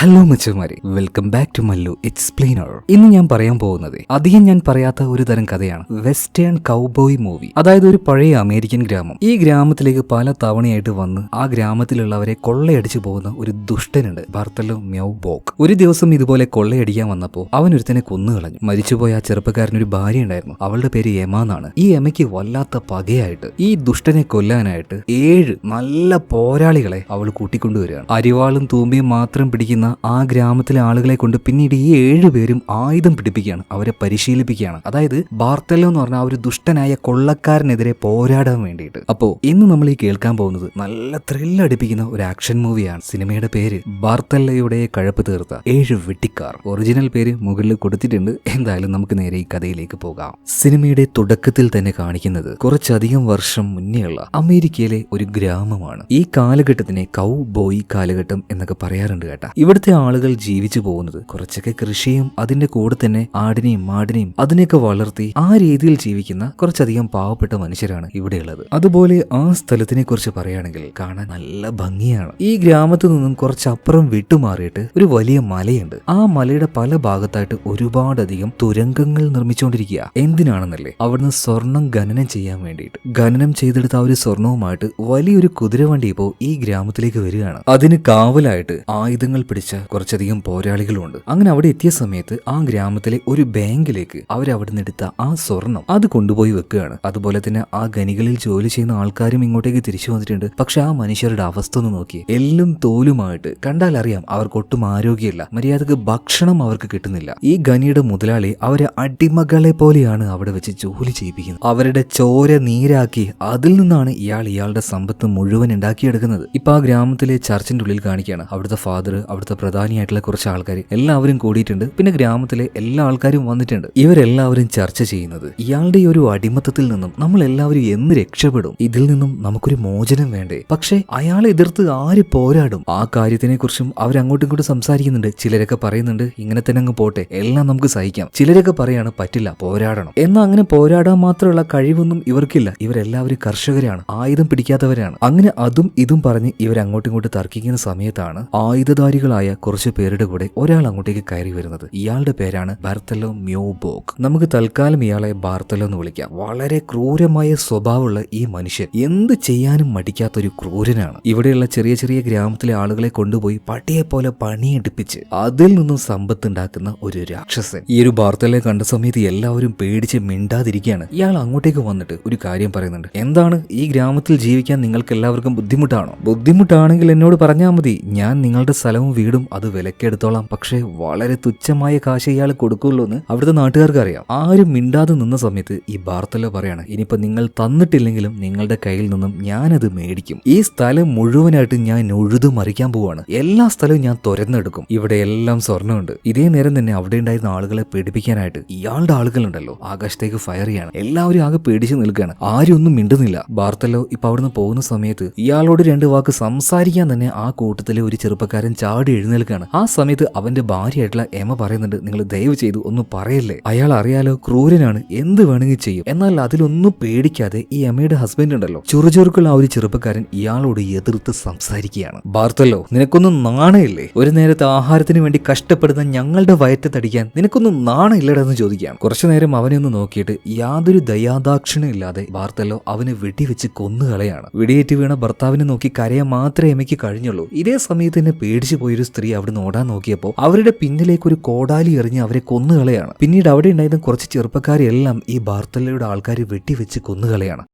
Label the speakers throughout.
Speaker 1: Hello മച്ചന്മാരെ, welcome back to Mallu explainer. ഇന്ന് ഞാൻ പറയാൻ പോകുന്നത് അധികം ഞാൻ പറയാത്ത ഒരു തരം കഥയാണ്. Western cowboy movie. അതായത് ഒരു പഴയ അമേരിക്കൻ ഗ്രാമം. ഈ ഗ്രാമത്തിലേക്ക് പല തവണയായിട്ട് വന്ന് ആ ഗ്രാമത്തിലുള്ളവരെ കൊള്ളയടിച്ചു പോകുന്ന ഒരു ദുഷ്ടനുണ്ട്, ബാർത്തലോമ്യൂ ബോക്ക്. ഒരു ദിവസം ഇതുപോലെ കൊള്ളയടിക്കാൻ വന്നപ്പോൾ അവൻ ഒരുത്തനെ കൊന്നുകളഞ്ഞു. മരിച്ചുപോയ ആ ചെറുപ്പക്കാരനൊരു ഭാര്യ ഉണ്ടായിരുന്നു. അവളുടെ പേര് എമ എന്നാണ്. ഈ എമയ്ക്ക് വല്ലാത്ത പകയായിട്ട് ഈ ദുഷ്ടനെ കൊല്ലാനായിട്ട് 7 നല്ല പോരാളികളെ അവൾ കൂട്ടിക്കൊണ്ടുവരികയാണ്. അരിവാളും തൂമ്പിയും മാത്രം പിടിക്കുന്ന ആ ഗ്രാമത്തിലെ ആളുകളെ കൊണ്ട് പിന്നീട് ഈ 7 പേരും ആയുധം പിടിപ്പിക്കുകയാണ്, അവരെ പരിശീലിപ്പിക്കുകയാണ്. അതായത് ബാർത്തലോ എന്ന് പറഞ്ഞ ആ ഒരു ദുഷ്ടനായ കൊള്ളക്കാരനെതിരെ പോരാടാൻ വേണ്ടിയിട്ട്. അപ്പോ ഇന്ന് നമ്മൾ ഈ കേൾക്കാൻ പോകുന്നത് നല്ല ത്രില്ലടിപ്പിക്കുന്ന ഒരു ആക്ഷൻ മൂവിയാണ്. സിനിമയുടെ പേര് ബാർത്തലോയുടെ കഴപ്പ് തീർത്ത 7 വെട്ടിക്കാർ. ഒറിജിനൽ പേര് മുകളിൽ കൊടുത്തിട്ടുണ്ട്. എന്തായാലും നമുക്ക് നേരെ ഈ കഥയിലേക്ക് പോകാം. സിനിമയുടെ തുടക്കത്തിൽ തന്നെ കാണിക്കുന്നത് കുറച്ചധികം വർഷം മുന്നേയുള്ള അമേരിക്കയിലെ ഒരു ഗ്രാമമാണ്. ഈ കാലഘട്ടത്തിനെ കൗബോയ് കാലഘട്ടം എന്നൊക്കെ പറയാറുണ്ട് കേട്ടാ. ഇവിടുത്തെ ആളുകൾ ജീവിച്ചു പോകുന്നത് കുറച്ചൊക്കെ കൃഷിയും അതിന്റെ കൂടെ തന്നെ ആടിനെയും മാടിനെയും അതിനെയൊക്കെ വളർത്തി ആ രീതിയിൽ ജീവിക്കുന്ന കുറച്ചധികം പാവപ്പെട്ട മനുഷ്യരാണ് ഇവിടെയുള്ളത്. അതുപോലെ ആ സ്ഥലത്തിനെ കുറിച്ച് പറയുകയാണെങ്കിൽ കാണാൻ നല്ല ഭംഗിയാണ്. ഈ ഗ്രാമത്തിൽ നിന്നും കുറച്ചപ്പുറം വിട്ടുമാറിയിട്ട് ഒരു വലിയ മലയുണ്ട്. ആ മലയുടെ പല ഭാഗത്തായിട്ട് ഒരുപാടധികം തുരങ്കങ്ങൾ നിർമ്മിച്ചുകൊണ്ടിരിക്കുക. എന്തിനാണെന്നല്ലേ? അവിടുന്ന് സ്വർണം ഖനനം ചെയ്യാൻ വേണ്ടിയിട്ട്. ഖനനം ചെയ്തെടുത്ത ആ ഒരു സ്വർണവുമായിട്ട് വലിയൊരു കുതിരവണ്ടി ഇപ്പോൾ ഈ ഗ്രാമത്തിലേക്ക് വരികയാണ്. അതിന് കാവലായിട്ട് ആയുധങ്ങൾ പിടിച്ച കുറച്ചധികം പോരാളികളുണ്ട്. അങ്ങനെ അവിടെ എത്തിയ സമയത്ത് ആ ഗ്രാമത്തിലെ ഒരു ബാങ്കിലേക്ക് അവരവിടുന്ന് എടുത്ത ആ സ്വർണം അത് കൊണ്ടുപോയി വെക്കുകയാണ്. അതുപോലെ തന്നെ ആ ഖനികളിൽ ജോലി ചെയ്യുന്ന ആൾക്കാരും ഇങ്ങോട്ടേക്ക് തിരിച്ചു വന്നിട്ടുണ്ട്. പക്ഷെ ആ മനുഷ്യരുടെ അവസ്ഥ ഒന്ന് നോക്കി, എല്ലും തോലുമായിട്ട്. കണ്ടാൽ അറിയാം അവർക്ക് ഒട്ടും ആരോഗ്യമില്ല, മര്യാദക്ക് ഭക്ഷണം അവർക്ക് കിട്ടുന്നില്ല. ഈ ഖനിയുടെ മുതലാളി അവരെ അടിമകളെ പോലെയാണ് അവിടെ വെച്ച് ജോലി ചെയ്യിപ്പിക്കുന്നത്. അവരുടെ ചോര നീരാക്കി അതിൽ നിന്നാണ് ഇയാളുടെ സമ്പത്ത് മുഴുവൻ ഉണ്ടാക്കിയെടുക്കുന്നത്. ഇപ്പൊ ആ ഗ്രാമത്തിലെ ചർച്ചിന്റെ ഉള്ളിൽ കാണിക്കുകയാണ്. അവിടുത്തെ ഫാദർ, അവിടുത്തെ പ്രധാനിയായിട്ടുള്ള കുറച്ച് ആൾക്കാർ എല്ലാവരും കൂടിയിട്ടുണ്ട്. പിന്നെ ഗ്രാമത്തിലെ എല്ലാ ആൾക്കാരും വന്നിട്ടുണ്ട്. ഇവരെല്ലാവരും ചർച്ച ചെയ്യുന്നത് ഇയാളുടെ ഈ ഒരു അടിമത്തത്തിൽ നിന്നും നമ്മൾ എല്ലാവരും എന്ന് രക്ഷപ്പെടും, ഇതിൽ നിന്നും നമുക്കൊരു മോചനം വേണ്ടേ. പക്ഷെ അയാളെ എതിർത്ത് ആര് പോരാടും? ആ കാര്യത്തിനെ കുറിച്ചും അവരങ്ങോട്ടും ഇങ്ങോട്ടും സംസാരിക്കുന്നുണ്ട്. ചിലരൊക്കെ പറയുന്നുണ്ട് ഇങ്ങനെ തന്നെ അങ്ങ് പോട്ടെ, എല്ലാം നമുക്ക് സഹിക്കാം. ചിലരൊക്കെ പറയാണ് പറ്റില്ല, പോരാടണം. എന്നാൽ അങ്ങനെ പോരാടാൻ മാത്രമുള്ള കഴിവൊന്നും ഇവർക്കില്ല. ഇവരെല്ലാവരും കർഷകരാണ്, ആയുധം പിടിക്കാത്തവരാണ്. അങ്ങനെ അതും ഇതും പറഞ്ഞ് ഇവരങ്ങോട്ടും ഇങ്ങോട്ടും തർക്കിക്കുന്ന സമയത്താണ് ആയുധധാരികളായ കുറച്ച് പേരുടെ കൂടെ ഒരാൾ അങ്ങോട്ടേക്ക് കയറി വരുന്നത്. ഇയാളുടെ പേരാണ് ബാർത്തലോമ്യൂ ബോക്ക്. നമുക്ക് തൽക്കാലം ഇയാളെ ബാർത്തലോ എന്ന് വിളിക്കാം. വളരെ ക്രൂരമായ സ്വഭാവമുള്ള ഈ മനുഷ്യൻ എന്ത് ചെയ്യാനും മടിക്കാത്തൊരു ക്രൂരനാണ്. ഇവിടെയുള്ള ചെറിയ ചെറിയ ഗ്രാമത്തിലെ ആളുകളെ കൊണ്ടുപോയി പട്ടിയെ പോലെ പണിയെടുപ്പിച്ച് അതിൽ നിന്നും സമ്പത്ത് ഉണ്ടാക്കുന്ന ഒരു രാക്ഷസൻ. ഈ ഒരു ബാർത്തലോയെ കണ്ട സമയത്ത് എല്ലാവരും പേടിച്ച് മിണ്ടാതിരിക്കുകയാണ്. ഇയാൾ അങ്ങോട്ടേക്ക് വന്നിട്ട് ഒരു കാര്യം പറയുന്നുണ്ട്. എന്താണ്, ഈ ഗ്രാമത്തിൽ ജീവിക്കാൻ നിങ്ങൾക്ക് എല്ലാവർക്കും ബുദ്ധിമുട്ടാണോ? ബുദ്ധിമുട്ടാണെങ്കിൽ എന്നോട് പറഞ്ഞാൽ മതി, ഞാൻ നിങ്ങളുടെ സ്ഥലവും വീടും അത് വിലക്കെടുത്തോളാം. പക്ഷെ വളരെ തുച്ഛമായ കാശ് ഇയാൾ കൊടുക്കുള്ളൂ എന്ന് അവിടുത്തെ നാട്ടുകാർക്ക് അറിയാം. ആരും മിണ്ടാതെ നിന്ന സമയത്ത് ഈ ബാർത്തലോ പറയാണ്, ഇനിയിപ്പോ നിങ്ങൾ തന്നിട്ടില്ലെങ്കിലും നിങ്ങളുടെ കയ്യിൽ നിന്നും ഞാനത് മേടിക്കും. ഈ സ്ഥലം മുഴുവനായിട്ട് ഞാൻ ഉഴുതു മറിക്കാൻ പോവാണ്. എല്ലാ സ്ഥലവും ഞാൻ തുരന്നെടുക്കും. ഇവിടെ എല്ലാം സ്വർണ്ണമുണ്ട്. ഇതേ നേരം തന്നെ അവിടെ ഉണ്ടായിരുന്ന ആളുകളെ പേടിപ്പിക്കാനായിട്ട് ഇയാളുടെ ആളുകളുണ്ടല്ലോ ആകാശത്തേക്ക് ഫയർ ചെയ്യാണ്. എല്ലാവരും ആകെ പേടിച്ച് നിൽക്കുകയാണ്. ആരും ഒന്നും മിണ്ടുന്നില്ല. ബാർത്തലോ ഇപ്പൊ അവിടുന്ന് പോകുന്ന സമയത്ത് ഇയാളോട് 2 വാക്ക് സംസാരിക്കാൻ തന്നെ ആ കൂട്ടത്തിലെ ഒരു ചെറുപ്പക്കാരൻ ചാടി എഴുന്നേൽക്കാണ്. ആ സമയത്ത് അവന്റെ ഭാര്യയായിട്ടുള്ള എമ പറയുന്നുണ്ട്, നിങ്ങൾ ദയവ് ചെയ്തു ഒന്നും പറയല്ലേ, അയാൾ അറിയാലോ ക്രൂരനാണ്, എന്ത് വേണമെങ്കിൽ ചെയ്യും. എന്നാൽ അതിലൊന്നും പേടിക്കാതെ ഈ എമയുടെ ഹസ്ബൻഡ് ഉണ്ടല്ലോ ചുറുചുറുക്കുള്ള ആ ഒരു ചെറുപ്പക്കാരൻ ഇയാളോട് എതിർത്ത് സംസാരിക്കുകയാണ്. ബാർത്തലോ, നിനക്കൊന്നും നാണയില്ലേ? ഒരു നേരത്തെ ആഹാരത്തിന് വേണ്ടി കഷ്ടപ്പെടുന്ന ഞങ്ങളുടെ വയറ്റത്തടിക്കാൻ നിനക്കൊന്നും നാണയില്ലടെന്ന് ചോദിക്കുകയാണ്. കുറച്ചു നേരം അവനെ ഒന്ന് നോക്കിയിട്ട് യാതൊരു ദയാദാക്ഷിണ്യം ഇല്ലാതെ ബാർത്തലോ അവന് വെടിവെച്ച് കൊന്നുകളയാണ്. വെടിയേറ്റ് വീണ ഭർത്താവിനെ നോക്കി കരയാൻ മാത്രമേ എമയ്ക്ക് കഴിഞ്ഞുള്ളൂ. ഇതേ സമയത്ത് തന്നെ പേടിച്ചു പോയൊരു സ്ത്രീ അവിടെ ഓടാൻ നോക്കിയപ്പോൾ അവരുടെ പിന്നിലേക്ക് ഒരു കോടാലി എറിഞ്ഞ് അവരെ കൊന്നുകളയാണ്. പിന്നീട് അവിടെ ഉണ്ടായിരുന്ന കുറച്ച് ചെറുപ്പക്കാരെല്ലാം ഈ ബാർത്തലോയുടെ ആൾക്കാർ വെട്ടിവെച്ച് കൊന്നുകളയാണ്.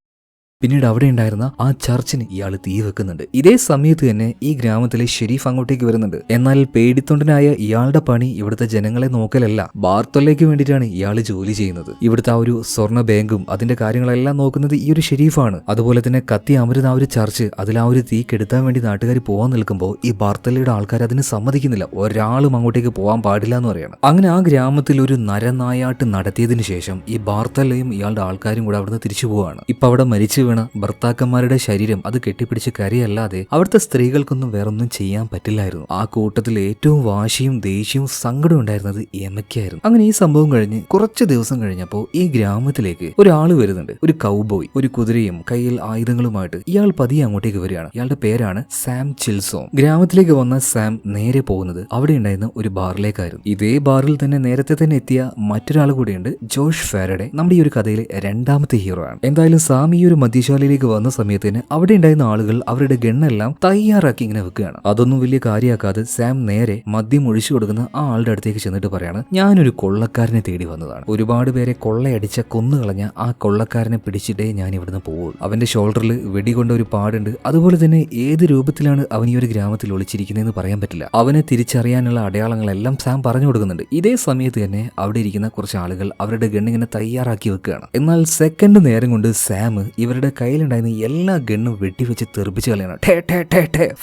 Speaker 1: പിന്നീട് അവിടെ ഉണ്ടായിരുന്ന ആ ചർച്ചിന് ഇയാൾ തീ വെക്കുന്നുണ്ട്. ഇതേ സമയത്ത് തന്നെ ഈ ഗ്രാമത്തിലെ ഷെരീഫ് അങ്ങോട്ടേക്ക് വരുന്നുണ്ട്. എന്നാൽ പേടിത്തൊണ്ടനായ ഇയാളുടെ പണി ഇവിടുത്തെ ജനങ്ങളെ നോക്കലല്ല, ബാർത്തലോയ്ക്ക് വേണ്ടിയിട്ടാണ് ഇയാൾ ജോലി ചെയ്യുന്നത്. ഇവിടുത്തെ ആ ഒരു സ്വർണ്ണ ബാങ്കും അതിന്റെ കാര്യങ്ങളെല്ലാം നോക്കുന്നത് ഈ ഒരു ഷെരീഫാണ്. അതുപോലെ തന്നെ കത്തി അമരുന്ന ആ ഒരു ചർച്ച്, അതിൽ ആ ഒരു തീ കെടുത്താൻ വേണ്ടി നാട്ടുകാർ പോകാൻ നിൽക്കുമ്പോൾ ഈ ബാർത്തലോയുടെ ആൾക്കാർ അതിന് സമ്മതിക്കുന്നില്ല. ഒരാളും അങ്ങോട്ടേക്ക് പോകാൻ പാടില്ല എന്ന് പറയണം. അങ്ങനെ ആ ഗ്രാമത്തിൽ ഒരു നരനായാട്ട് നടത്തിയതിനു ശേഷം ഈ ബാർത്തലോയും ഇയാളുടെ ആൾക്കാരും കൂടെ അവിടുന്ന് തിരിച്ചു പോവാണ്. ഇപ്പൊ അവിടെ മരിച്ചു വീണ ഭർത്താക്കന്മാരുടെ ശരീരം അത് കെട്ടിപ്പിടിച്ച് കരയല്ലാതെ അവിടുത്തെ സ്ത്രീകൾക്കൊന്നും വേറൊന്നും ചെയ്യാൻ പറ്റില്ലായിരുന്നു. ആ കൂട്ടത്തിൽ ഏറ്റവും വാശിയും ദേഷ്യവും സങ്കടവും ഉണ്ടായിരുന്നത് എമയ്ക്കായിരുന്നു. അങ്ങനെ ഈ സംഭവം കഴിഞ്ഞ് കുറച്ച് ദിവസം കഴിഞ്ഞപ്പോൾ ഈ ഗ്രാമത്തിലേക്ക് ഒരാൾ വരുന്നുണ്ട്. ഒരു കൗബോയ്, ഒരു കുതിരയും കയ്യിൽ ആയുധങ്ങളുമായിട്ട് ഇയാൾ പതിയെ അങ്ങോട്ടേക്ക് വരികയാണ്. ഇയാളുടെ പേരാണ് സാം ചിൽസോം. ഗ്രാമത്തിലേക്ക് വന്ന സാം നേരെ പോകുന്നത് അവിടെ ഉണ്ടായിരുന്ന ഒരു ബാറിലേക്കായിരുന്നു. ഇതേ ബാറിൽ തന്നെ നേരത്തെ തന്നെ എത്തിയ മറ്റൊരാൾ കൂടിയുണ്ട്, ജോഷ് ഫാരഡെ, നമ്മുടെ ഈ ഒരു കഥയിലെ രണ്ടാമത്തെ ഹീറോ ആണ്. എന്തായാലും സാം ഈ ഒരു മദ്യശാലയിലേക്ക് വന്ന സമയത്തിന് അവിടെ ഉണ്ടായിരുന്ന ആളുകൾ അവരുടെ ഗണ്ണെല്ലാം തയ്യാറാക്കി ഇങ്ങനെ വെക്കുകയാണ്. അതൊന്നും വലിയ കാര്യമാക്കാതെ സാം നേരെ മദ്യം ഒഴിച്ചു കൊടുക്കുന്ന ആ ആളുടെ അടുത്തേക്ക് ചെന്നിട്ട് പറയാണ്, ഞാനൊരു കൊള്ളക്കാരനെ തേടി വന്നതാണ്. ഒരുപാട് പേരെ കൊള്ളയടിച്ച കൊന്നുകളഞ്ഞ ആ കൊള്ളക്കാരനെ പിടിച്ചിട്ടേ ഞാൻ ഇവിടുന്ന് പോവുള്ളൂ. അവന്റെ ഷോൾഡറിൽ വെടികൊണ്ട ഒരു പാടുണ്ട്. അതുപോലെ തന്നെ ഏത് രൂപത്തിലാണ് അവൻ ഈ ഒരു ഗ്രാമത്തിൽ ഒളിച്ചിരിക്കുന്നതെന്ന് പറയാൻ പറ്റില്ല. അവനെ തിരിച്ചറിയാനുള്ള അടയാളങ്ങളെല്ലാം സാം പറഞ്ഞു കൊടുക്കുന്നുണ്ട്. ഇതേ സമയത്ത് തന്നെ അവിടെ ഇരിക്കുന്ന കുറച്ച് ആളുകൾ അവരുടെ ഗണ്ണിങ്ങനെ തയ്യാറാക്കി വെക്കുകയാണ്. എന്നാൽ സെക്കൻഡ് നേരം കൊണ്ട് സാം ഇവരുടെ കയ്യിലുണ്ടായിരുന്ന എല്ലാ ഗണ്ണും വെട്ടിവെച്ച് തെറിപ്പിച്ച് കളയാണ്.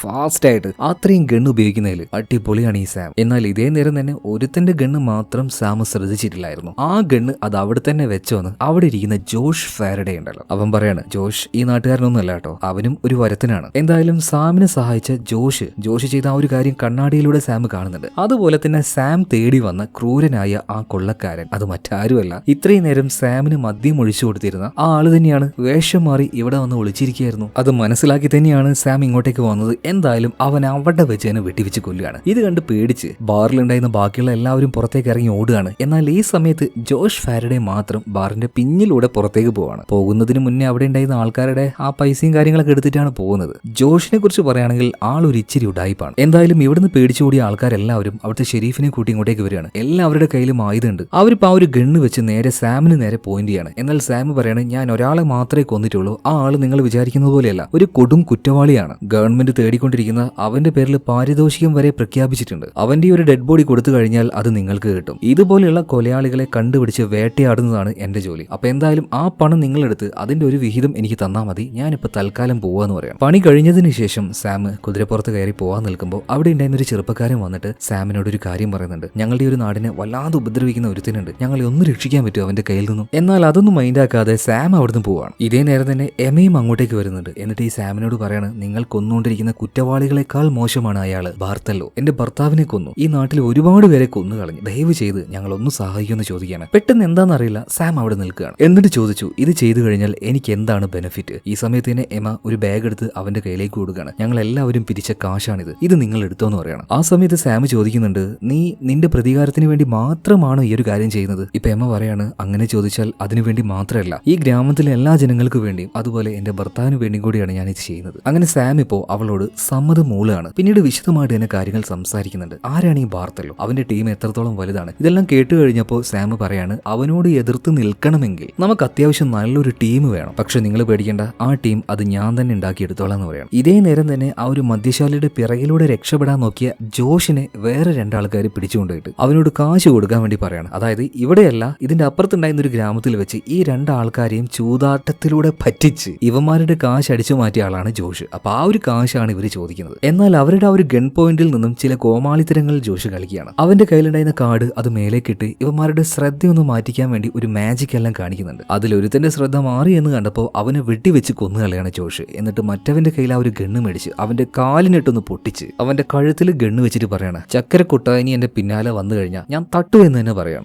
Speaker 1: ഫാസ്റ്റ് ആയിട്ട് അത്രയും ഗണ്ണ് ഉപയോഗിക്കുന്നതിൽ അടിപൊളിയാണ് ഈ സാം. എന്നാൽ ഇതേ നേരം തന്നെ ഒരുത്തന്റെ ഗണ്ണ് മാത്രം സാം ശ്രദ്ധിച്ചിട്ടില്ലായിരുന്നു. ആ ഗണ്ണ് അത് അവിടെ തന്നെ വെച്ചോന്ന് അവിടെ ഇരിക്കുന്ന ജോഷ് ഫാരഡെ ഉണ്ടല്ലോ, അവൻ പറയാണ്, ജോഷ് ഈ നാട്ടുകാരനൊന്നും അല്ല കേട്ടോ, അവനും ഒരു വരത്തനാണ്. എന്തായാലും സാമിനെ സഹായിച്ച ജോഷ് ചെയ്ത ആ ഒരു കാര്യം കണ്ണാടിയിലൂടെ സാം കാണുന്നുണ്ട്. അതുപോലെ തന്നെ സാം തേടി വന്ന ക്രൂരനായ ആ കൊള്ളക്കാരൻ അത് മറ്റാരുമല്ല, ഇത്രയും നേരം സാമിന് മദ്യം ഒഴിച്ചു കൊടുത്തിരുന്ന ആ ആള് തന്നെയാണ്. വേഷം മാറി ഇവിടെ വന്ന് ഒളിച്ചിരിക്കുകയായിരുന്നു. അത് മനസ്സിലാക്കി തന്നെയാണ് സാം ഇങ്ങോട്ടേക്ക് വന്നത്. എന്തായാലും അവൻ അവിടെ വെച്ച് തന്നെ വെട്ടിവെച്ച് കൊല്ലുകയാണ്. ഇത് കണ്ട് പേടിച്ച് ബാറിലുണ്ടായിരുന്ന ബാക്കിയുള്ള എല്ലാവരും പുറത്തേക്ക് ഇറങ്ങി ഓടുകയാണ്. എന്നാൽ ഈ സമയത്ത് ജോഷ് ഫാരഡെ മാത്രം ബാറിന്റെ പിന്നിലൂടെ പുറത്തേക്ക് പോവാണ്. പോകുന്നതിന് മുന്നേ അവിടെ ഉണ്ടായിരുന്ന ആൾക്കാരുടെ ആ പൈസയും കാര്യങ്ങളൊക്കെ എടുത്തിട്ടാണ് പോകുന്നത്. ജോഷിനെ കുറിച്ച് പറയുകയാണെങ്കിൽ ആൾ ഒരു ഇച്ചിരി ഉഡായിപ്പാണ്. എന്തായാലും ഇവിടുന്ന് പേടിച്ചുകൂടിയ ആൾക്കാരെല്ലാവരും അവിടുത്തെ ഷെരീഫിനെ കൂട്ടി ഇങ്ങോട്ടേക്ക് വരികയാണ്. എല്ലാവരുടെ കയ്യിലും ആയുധമുണ്ട്. അവരിപ്പോൾ ആ ഒരു ഗണ്ണ് വെച്ച് നേരെ സാമിന് നേരെ പോയിന്റ് ചെയ്യാണ്. എന്നാൽ സാം പറയാണ്, ഞാൻ ഒരാളെ മാത്രമേ കൊന്നിട്ടുള്ളൂ. ആ ആള് നിങ്ങൾ വിചാരിക്കുന്നത് പോലെയല്ല, ഒരു കൊടും കുറ്റവാളിയാണ്. ഗവൺമെന്റ് തേടിക്കൊണ്ടിരിക്കുന്ന അവന്റെ പേരിൽ പാരിതോഷികം വരെ പ്രഖ്യാപിച്ചിട്ടുണ്ട്. അവന്റെ ഒരു ഡെഡ് ബോഡി കൊടുത്തു കഴിഞ്ഞാൽ അത് നിങ്ങൾക്ക് കിട്ടും. ഇതുപോലെയുള്ള കൊലയാളികളെ കണ്ടുപിടിച്ച് വേട്ടയാടുന്നതാണ് എന്റെ ജോലി. അപ്പൊ എന്തായാലും ആ പണം നിങ്ങളെടുത്ത് അതിന്റെ ഒരു വിഹിതം എനിക്ക് തന്നാൽ മതി. ഞാനിപ്പോ തൽക്കാലം പോവാന്ന് പറയാം. പണി കഴിഞ്ഞതിന് ശേഷം സാം കുതിരപ്പുറത്ത് കയറി പോവാൻ നിൽക്കുമ്പോൾ അവിടെ ഉണ്ടായിരുന്ന ഒരു ചെറുപ്പക്കാരൻ വന്നിട്ട് സാമിനോട് ഒരു കാര്യം പറയുന്നുണ്ട്. ഞങ്ങളുടെ ഒരു നാടിനെ വല്ലാതെ ഉപദ്രവിക്കുന്ന ഒരുത്തിനുണ്ട്, ഞങ്ങളെ ഒന്ന് രക്ഷിക്കാൻ പറ്റുമോ അവന്റെ കയ്യിൽ നിന്നും. എന്നാൽ അതൊന്നും മൈൻഡാക്കാതെ സാം അവിടുന്ന് പോവാണ്. ഇതേ നേരം തന്നെ എമയും അങ്ങോട്ടേക്ക് വരുന്നുണ്ട്. എന്നിട്ട് ഈ സാമിനോട് പറയാണ്, നിങ്ങൾ കൊന്നുകൊണ്ടിരിക്കുന്ന കുറ്റവാളികളെക്കാൾ മോശമാണ് അയാള്, ബാർത്തല്ലോ. എന്റെ ഭർത്താവിനെ കൊന്നു, ഈ നാട്ടിൽ ഒരുപാട് പേരെ കൊന്നു കളഞ്ഞു, ദയവ് ചെയ്ത് ഞങ്ങളൊന്ന് സഹായിക്കുമെന്ന് ചോദിക്കുകയാണ്. പെട്ടെന്ന് എന്താണെന്നറിയില്ല സാം അവിടെ നിൽക്കുകയാണ്. എന്നിട്ട് ചോദിച്ചു, ഇത് ചെയ്തു കഴിഞ്ഞാൽ എനിക്ക് എന്താണ് ബെനിഫിറ്റ്? ഈ സമയത്ത് തന്നെ എമ ഒരു ബാഗ് എടുത്ത് അവന്റെ കയ്യിലേക്ക് കൊടുക്കുകയാണ്. ഞങ്ങൾ എല്ലാവരും പിരിച്ച കാശാണിത്, ഇത് നിങ്ങൾ എടുത്തോന്ന് പറയണം. ആ സമയത്ത് സാം ചോദിക്കുന്നുണ്ട്, നീ നിന്റെ പ്രതികാരത്തിന് വേണ്ടി മാത്രമാണോ ഈ ഒരു കാര്യം ചെയ്യുന്നത്? ഇപ്പൊ എമ പറയാണ്, അങ്ങനെ ചോദിച്ചാൽ അതിനുവേണ്ടി മാത്രമല്ല, ഈ ഗ്രാമത്തിലെ എല്ലാ ജനങ്ങൾക്ക് വേണ്ടിയും അതുപോലെ എന്റെ ഭർത്താവിന് വേണ്ടിയും കൂടിയാണ് ഞാൻ ഇത് ചെയ്യുന്നത്. അങ്ങനെ സാം ഇപ്പോ അവളോട് സമ്മതം മൂളാണ്. പിന്നീട് വിശദമായിട്ട് തന്നെ കാര്യങ്ങൾ സംസാരിക്കുന്നുണ്ട്. ആരാണ് ഈ ബാർത്തല്ലോ, അവന്റെ ടീം എത്രത്തോളം വലുതാണ്? ഇതെല്ലാം കേട്ട് കഴിഞ്ഞപ്പോൾ സാം പറയാണ്, അവനോട് എതിർത്ത് നിൽക്കണമെങ്കിൽ നമുക്ക് അത്യാവശ്യം നല്ലൊരു ടീം വേണം. പക്ഷെ നിങ്ങൾ പേടിക്കേണ്ട, ആ ടീം അത് ഞാൻ തന്നെ ഉണ്ടാക്കിയെടുത്തോളാം എന്ന് പറയണം. ഇതേ നേരം തന്നെ ആ ഒരു മദ്യശാലയുടെ പിറകിലൂടെ രക്ഷപ്പെടാൻ നോക്കിയ ജോഷിനെ വേറെ രണ്ടാൾക്കാർ പിടിച്ചുകൊണ്ടുപോയിട്ട് അവനോട് കാശ് കൊടുക്കാൻ വേണ്ടി പറയാണ്. അതായത് ഇവിടെയല്ല, ഇതിന്റെ അപ്പുറത്തുണ്ടായിരുന്ന ഒരു ഗ്രാമത്തിൽ വെച്ച് ഈ രണ്ടാൾക്കാരെയും ചൂതാട്ടത്തിലൂടെ പറ്റിച്ച് ഇവന്മാരുടെ കാശ് അടിച്ചു മാറ്റിയ ആളാണ് ജോഷ്. അപ്പൊ ആ ഒരു കാശാണ് ഇവർ ചോദിക്കുന്നത്. എന്നാൽ അവരുടെ ആ ഒരു ഗൺ പോയിന്റിൽ നിന്നും ചില കോമാളിത്തരങ്ങൾ ജോഷ് കളിക്കുകയാണ്. അവന്റെ കയ്യിലുണ്ടായിരുന്ന കാർഡ് അത് മേലേക്കിട്ട് ഇവന്മാരുടെ ശ്രദ്ധയൊന്ന് മാറ്റിക്കാൻ വേണ്ടി ഒരു മാജിക് എല്ലാം കാണിക്കുന്നുണ്ട്. അതിലൊരുത്തന്റെ ശ്രദ്ധ മാറി എന്ന് കണ്ടപ്പോൾ അവനെ വെട്ടിവെച്ച് കൊന്നുകളയാണ് ജോഷ്. എന്നിട്ട് മറ്റവന്റെ കയ്യിൽ ആ ഒരു ഗണ്ണ് മേടിച്ച് അവന്റെ കാലിനിട്ടൊന്ന് പൊട്ടിച്ച് അവന്റെ കഴുത്തിൽ ഗണ്ണ് വെച്ചിട്ട് പറയാണ്, ചക്കരക്കുട്ട ഇനി എന്റെ പിന്നാലെ വന്നു കഴിഞ്ഞാൽ ഞാൻ തട്ടു എന്ന് തന്നെ പറയാം.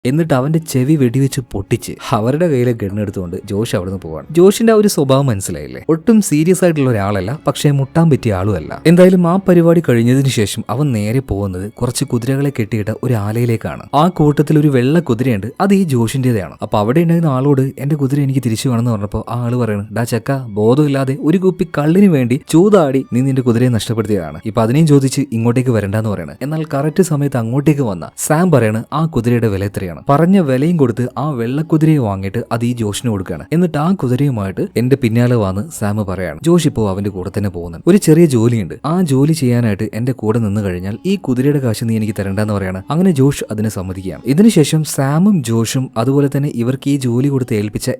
Speaker 1: എന്നിട്ട് അവന്റെ ചെവി വെടിവെച്ച് പൊട്ടിച്ച് അവരുടെ കയ്യിലെ ഗണ്ണെടുത്തുകൊണ്ട് ജോഷ് അവിടുന്ന് പോവാണ്. ജോഷിന്റെ ആ ഒരു സ്വഭാവം മനസ്സിലായില്ലേ? ഒട്ടും സീരിയസ് ആയിട്ടുള്ള ഒരാളല്ല, പക്ഷേ മുട്ടാൻ പറ്റിയ ആളുമല്ല. എന്തായാലും ആ പരിപാടി കഴിഞ്ഞതിന് ശേഷം അവൻ നേരെ പോകുന്നത് കുറച്ച് കുതിരകളെ കെട്ടിയിട്ട ഒരു ആലയിലേക്കാണ്. ആ കൂട്ടത്തിൽ ഒരു വെള്ള കുതിരയുണ്ട്, അത് ഈ ജോഷിന്റേതാണ്. അപ്പൊ അവിടെ ഉണ്ടായിരുന്ന ആളോട് എന്റെ കുതിര എനിക്ക് തിരിച്ചു വേണമെന്ന് പറഞ്ഞപ്പോൾ ആ ആള് പറയണം, ഡാ ചക്ക, ബോധമില്ലാതെ ഒരു കുപ്പി കള്ളിന് വേണ്ടി ചൂതാടി നീ നിന്റെ കുതിരയെ നഷ്ടപ്പെടുത്തിയതാണ്. ഇപ്പൊ അതിനെയും ചോദിച്ച് ഇങ്ങോട്ടേക്ക് വരണ്ടെന്ന് പറയണം. എന്നാൽ കറക്റ്റ് സമയത്ത് അങ്ങോട്ടേക്ക് വന്ന സാം പറയാണ്, ആ കുതിരയുടെ വില എത്രയാണ്? പറഞ്ഞ വിലയും കൊടുത്ത് ആ വെള്ളക്കുതിരയെ വാങ്ങിയിട്ട് അത് ഈ ജോഷിന് കൊടുക്കുകയാണ്. എന്നിട്ട് ആ കുതിരയുമായിട്ട് എന്റെ പിന്നാലെ വന്ന് സാം പറയാണ്. ജോഷ് ഇപ്പോൾ അവന്റെ കൂടെ തന്നെ പോകുന്നുണ്ട്. ഒരു ചെറിയ ജോലിയുണ്ട്, ആ ജോലി ചെയ്യാനായിട്ട് എന്റെ കൂടെ നിന്ന് കഴിഞ്ഞാൽ ഈ കുതിരയുടെ കാശ് നീ എനിക്ക് തരണ്ടെന്ന് പറയാണ്. അങ്ങനെ ജോഷ് അതിനെ സമ്മതിക്കുകയാണ്. ഇതിനുശേഷം സാമും ജോഷും അതുപോലെ തന്നെ ഇവർക്ക് ഈ ജോലി കൊടുത്ത് ഏൽപ്പിച്ച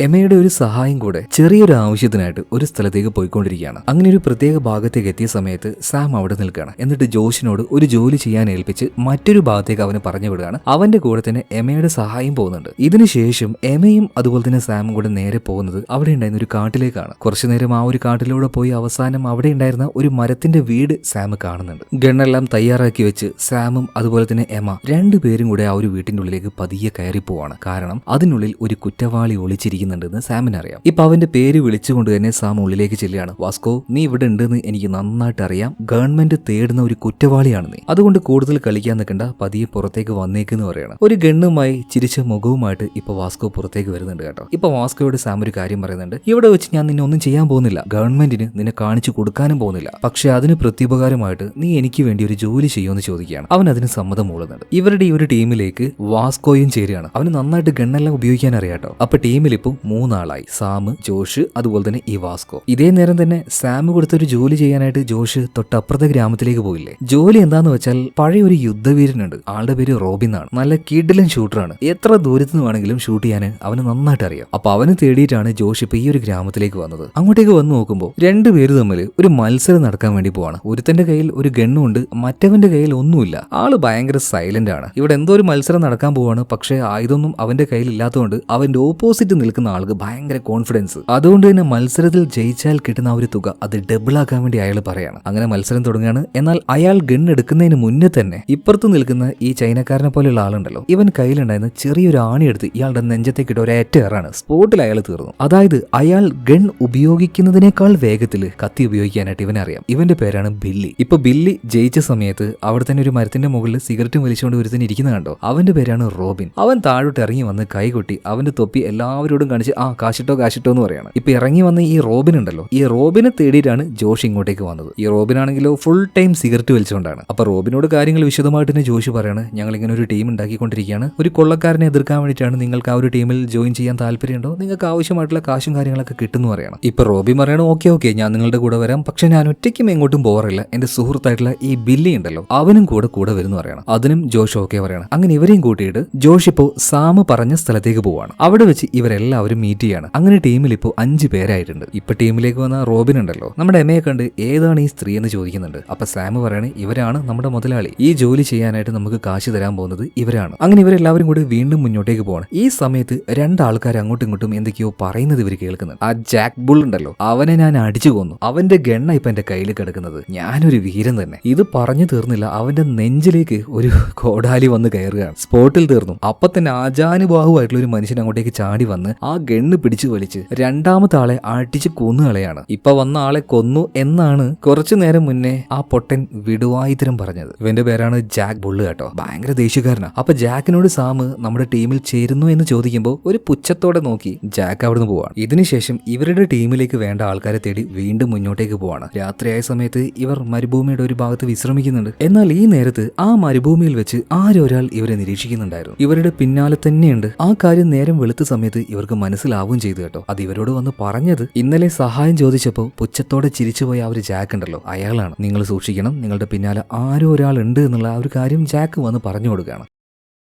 Speaker 1: എമയുടെ ഒരു സഹായം കൂടെ ചെറിയൊരു ആവശ്യത്തിനായിട്ട് ഒരു സ്ഥലത്തേക്ക് പോയിക്കൊണ്ടിരിക്കുകയാണ്. അങ്ങനെ ഒരു പ്രത്യേക ഭാഗത്തേക്ക് എത്തിയ സമയത്ത് സാം അവിടെ നിൽക്കുകയാണ്. എന്നിട്ട് ജോഷിനോട് ഒരു ജോലി ചെയ്യാൻ ഏൽപ്പിച്ച് മറ്റൊരു ഭാഗത്തേക്ക് അവന് പറഞ്ഞു വിടുകയാണ്. അവന്റെ കൂടെ തന്നെ എമയുടെ സഹായം പോകുന്നുണ്ട്. ഇതിനുശേഷം എമയും അതുപോലെ തന്നെ സാമും കൂടെ നേരെ പോകുന്നത് അവിടെ ഉണ്ടായിരുന്ന ഒരു കാട്ടിലേക്കാണ്. കുറച്ചു നേരം ആ ഒരു കാട്ടിലൂടെ പോയി അവസാനം അവിടെ ഉണ്ടായിരുന്ന ഒരു മരത്തിന്റെ വീട് സാം കാണുന്നുണ്ട്. ഗണ്ണെല്ലാം തയ്യാറാക്കി വെച്ച് സാമും അതുപോലെ തന്നെ എമ രണ്ടുപേരും കൂടെ ആ ഒരു വീട്ടിന്റെ ഉള്ളിലേക്ക് പതിയെ കയറി പോവാണ്. കാരണം അതിനുള്ളിൽ ഒരു കുറ്റവാളി ഒളിച്ചിരിക്കുന്നുണ്ടെന്ന് സാമിന് അറിയാം. ഇപ്പൊ അവന്റെ പേര് വിളിച്ചുകൊണ്ട് തന്നെ സാം ഉള്ളിലേക്ക് ചെല്ലുകയാണ്. വാസ്കോ, നീ ഇവിടെ ഉണ്ടെന്ന് എനിക്ക് നന്നായിട്ട് അറിയാം. ഗവൺമെന്റ് തേടുന്ന ഒരു കുറ്റവാളിയാണ് നീ. അതുകൊണ്ട് കൂടുതൽ കളിക്കാൻ നിൽക്കണ്ട, പതിയെ പുറത്തേക്ക് വന്നേക്കെന്ന് പറയണം. ഒരു ഗണ്ണുമായി ചിരിച്ച മുഖവുമായിട്ട് ഇപ്പൊ വാസ്കോ പുറത്തേക്ക് വരുന്നുണ്ട് കേട്ടോ. ഇപ്പൊ വാസ്കോയോട് സാം ഒരു കാര്യം പറയുന്നുണ്ട്. ഇവിടെ വെച്ച് ഞാൻ നിന്നെ ഒന്നും ചെയ്യാൻ പോകുന്നില്ല, ഗവൺമെന്റിന് നിന്നെ കാണിച്ചു കൊടുക്കാനും പോകുന്നില്ല. പക്ഷെ അതിന് പ്രത്യുപകാരമായിട്ട് നീ എനിക്ക് വേണ്ടി ഒരു ജോലി ചെയ്യുമെന്ന് ചോദിക്കുകയാണ്. അവൻ അതിന് സമ്മതം മൂളുന്നുണ്ട്. ഇവരുടെ ഈ ഒരു ടീമിലേക്ക് വാസ്കോയും ചേരുകയാണ്. അവന് നന്നായിട്ട് ഗണ്ണെല്ലാം ഉപയോഗിക്കാൻ അറിയാട്ടോ. അപ്പൊ ടീമിൽ ഇപ്പൊ 3 ആളായി. സാം, ജോഷ്, അതുപോലെ തന്നെ ഈ വാസ്കോ. ഇതേ നേരം തന്നെ സാം കൊടുത്തൊരു ജോലി ചെയ്യാനായിട്ട് ജോഷ് തൊട്ടപ്പുറത്തെ ഗ്രാമത്തിലേക്ക് പോയില്ലേ. ജോലി എന്താന്ന് വെച്ചാൽ പഴയ ഒരു യുദ്ധവീരനുണ്ട്. ആളുടെ പേര് റോബിൻ ആണ്. നല്ല കിഡിലൻ ഷൂട്ടറാണ്. എത്ര ദൂരത്ത് നിന്ന് വേണമെങ്കിലും ഷൂട്ട് ചെയ്യാൻ അവന് നന്നായിട്ട് അറിയാം. അപ്പൊ അവന് തേടിയിട്ടാണ് ജോഷ് ഇപ്പൊ ഈ ഒരു ഗ്രാമത്തിലേക്ക് വന്നത്. അങ്ങോട്ടേക്ക് വന്നു നോക്കുമ്പോൾ രണ്ടുപേര് തമ്മിൽ ഒരു മത്സരം നടക്കാൻ വേണ്ടി പോവാണ്. ഒരുത്തന്റെ കയ്യിൽ ഒരു ഗണ്ണുണ്ട്, മറ്റവന്റെ കയ്യിൽ ഒന്നുമില്ല. ആള് ഭയങ്കര സൈലന്റ് ആണ്. ഇവിടെ എന്തോ ഒരു മത്സരം നടക്കാൻ പോവാണ്. പക്ഷെ ആയുധമൊന്നും അവന്റെ കയ്യിൽ ഇല്ലാത്തതുകൊണ്ട് അവന്റെ ഓപ്പോസിറ്റ് നിൽക്കുന്ന ആൾക്ക് ഭയങ്കര കോൺഫിഡൻസ്. അതുകൊണ്ട് തന്നെ മത്സരത്തിൽ ജയിച്ചാൽ കിട്ടുന്ന ആ ഒരു തുക അത് ഡബിൾ ആക്കാൻ വേണ്ടി അയാൾ പറയാണ്. അങ്ങനെ മത്സരം തുടങ്ങുകയാണ്. എന്നാൽ അയാൾ ഗൺ എടുക്കുന്നതിന് മുന്നേ തന്നെ ഇപ്പുറത്ത് നിൽക്കുന്ന ഈ ചൈനക്കാരനെ പോലെയുള്ള ആളുണ്ടല്ലോ, ഇവൻ കയ്യിലുണ്ടായിരുന്ന ചെറിയൊരു ആണി എടുത്ത് ഇയാളുടെ നെഞ്ചത്തേക്കിട്ട് ഒരേറ്റ ഏറാണ്. സ്പോട്ടിൽ അയാൾ തീർന്നു. അതായത് അയാൾ ഗൺ ഉപയോഗിക്കുന്നതിനേക്കാൾ വേഗത്തിൽ കത്തി ഉപയോഗിക്കാനായിട്ട് ഇവനറിയാം. ഇവന്റെ പേരാണ് ബില്ലി. ഇപ്പൊ ബില്ലി ജയിച്ച സമയത്ത് അവിടെ തന്നെ ഒരു മരത്തിന്റെ മുകളിൽ സിഗരറ്റും വലിച്ചുകൊണ്ട് ഒരുത്തൻ ഇരിക്കുന്ന കണ്ടോ, അവന്റെ പേരാണ് റോബിൻ. അവൻ താഴോട്ട് ഇറങ്ങി വന്ന് കൈകൊട്ടി അവന്റെ തൊപ്പി എല്ലാവരോടും കാണിച്ച് കാശിട്ടോ എന്ന് പറയാണ്. ഇപ്പൊ ഇറങ്ങി വന്ന ഈ റോബിൻ ഉണ്ടല്ലോ, ഈ റോബിനെ തേടിയിട്ടാണ് ജോഷ് ഇങ്ങോട്ടേക്ക് വന്നത്. ഈ റോബിൻ ആണെങ്കിലോ ഫുൾ ടൈം സിഗരറ്റ് വലിച്ചുകൊണ്ടാണ്. അപ്പൊ റോബിനോട് കാര്യങ്ങൾ വിശദമായിട്ട് തന്നെ ജോഷ് പറയാണ്. ഞങ്ങൾ ഇങ്ങനെ ഒരു ടീം ഉണ്ടാക്കിക്കൊണ്ടിരിക്കുകയാണ്. ഒരു കൊള്ളക്കാരനെ എതിർക്കാൻ വേണ്ടിയിട്ടാണ്. നിങ്ങൾക്ക് ആ ഒരു ടീമിൽ ജോയിൻ ചെയ്യാൻ താല്പര്യമുണ്ടോ? നിങ്ങൾക്ക് ആവശ്യമായിട്ടുള്ള കാശും കാര്യങ്ങളൊക്കെ കിട്ടുന്നു പറയണം. ഇപ്പൊ റോബിൻ പറയണം, ഓക്കെ ഞാൻ നിങ്ങളുടെ കൂടെ വരാം. പക്ഷെ ഞാൻ ഒറ്റയ്ക്കും എങ്ങോട്ടും പോകാറില്ല. എന്റെ സുഹൃത്തായിട്ടുള്ള ഈ ബില്ലി ഉണ്ടല്ലോ, അവനും കൂടെ വരുന്നു പറയണം. അതിനും ജോഷ് ഓക്കെ പറയണം. അങ്ങനെ ഇവരെയും കൂട്ടിയിട്ട് ജോഷ് ഇപ്പോ സാം പറഞ്ഞ സ്ഥലത്തേക്ക് പോവാണ്. അവിടെ വെച്ച് ഇവരെല്ലാവരും മീറ്റ് ചെയ്യാണ്. അങ്ങനെ ടീമിൽ ഇപ്പോൾ 5 പേരായിട്ടുണ്ട്. ഇപ്പൊ ടീമിലേക്ക് വന്ന റോബിൻ ഉണ്ടല്ലോ, നമ്മുടെ എമയെ കണ്ട് ഏതാണ് ഈ സ്ത്രീ എന്ന് ചോദിക്കുന്നുണ്ട്. അപ്പൊ സാം പറയണേ, ഇവരാണ് നമ്മുടെ മുതലാളി. ഈ ജോലി ചെയ്യാനായിട്ട് നമുക്ക് കാശ് തരാൻ പോകുന്നത് ഇവരാണ്. അങ്ങനെ ഇവരെല്ലാവരും കൂടി വീണ്ടും മുന്നോട്ടേക്ക് പോവാണ്. ഈ സമയത്ത് 2 ആൾക്കാർ അങ്ങോട്ടും ഇങ്ങോട്ടും എന്തൊക്കെയോ പറയുന്നത് ഇവർ കേൾക്കുന്നുണ്ട്. ആ ജാക്ക് ബുൾ ഉണ്ടല്ലോ, അവനെ ഞാൻ അടിച്ചു കൊന്നു. അവന്റെ ഗണ്ണ ഇപ്പൊ എന്റെ കയ്യിൽ കിടക്കുന്നത്. ഞാനൊരു വീരൻ തന്നെ. ഇത് പറഞ്ഞു തീർന്നില്ല, അവന്റെ നെഞ്ചിലേക്ക് ഒരു കോടാലി വന്ന് കയറുകയാണ്. സ്പോട്ടിൽ തീർന്നു. അപ്പൊ തന്നെ ആജാനുബാഹുവായിട്ടുള്ള ഒരു മനുഷ്യൻ അങ്ങോട്ടേക്ക് ചാടി വന്ന് ആ ഗണ്ണ് പിടിച്ചു വലിച്ച് രണ്ടാമത്തെ ആളെ അടിച്ച് കൊന്നുകളയാണ്. ഇപ്പൊ വന്ന ആളെ കൊന്നു എന്നാണ് കുറച്ചു നേരം മുന്നേ ആ പൊട്ടൻ വിടുവായിത്തരം പറഞ്ഞത്. ഇവന്റെ പേരാണ് ജാക്ക് ബുള്ള് കേട്ടോ. ഭയങ്കര ദേഷ്യക്കാരനാ. അപ്പൊ ജാക്കിനോട് സാം നമ്മുടെ ടീമിൽ ചേരുന്നു എന്ന് ചോദിക്കുമ്പോൾ ഒരു പുച്ഛത്തോടെ നോക്കി ജാക്ക് അവിടുന്ന് പോവാണ്. ഇതിനുശേഷം ഇവരുടെ ടീമിലേക്ക് വേണ്ട ആൾക്കാരെ തേടി വീണ്ടും മുന്നോട്ടേക്ക് പോവാണ്. രാത്രിയായ സമയത്ത് ഇവർ മരുഭൂമിയുടെ ഒരു ഭാഗത്ത് വിശ്രമിക്കുന്നുണ്ട്. എന്നാൽ ഈ നേരത്ത് ആ മരുഭൂമിയിൽ വെച്ച് ആരൊരാൾ ഇവരെ നിരീക്ഷിക്കുന്നുണ്ടായിരുന്നു. ഇവരുടെ പിന്നാലെ തന്നെയുണ്ട്. ആ കാര്യം നേരം വെളുത്ത സമയത്ത് ഇവർക്ക് മനസ്സിലാവുകയും ചെയ്തു കേട്ടോ. അത് ഇവരോട് വന്ന് പറഞ്ഞത് ഇന്നലെ സഹായം ചോദിച്ചപ്പോൾ പുച്ഛത്തോടെ ചിരിച്ചുപോയ ആ ഒരു ജാക്ക് ഉണ്ടല്ലോ, അയാളാണ്. നിങ്ങൾ സൂക്ഷിക്കണം, നിങ്ങളുടെ പിന്നാലെ ആരോ ഒരാൾ ഉണ്ട് എന്നുള്ള ആ ഒരു കാര്യം ജാക്ക് വന്ന് പറഞ്ഞു കൊടുക്കുകയാണ്.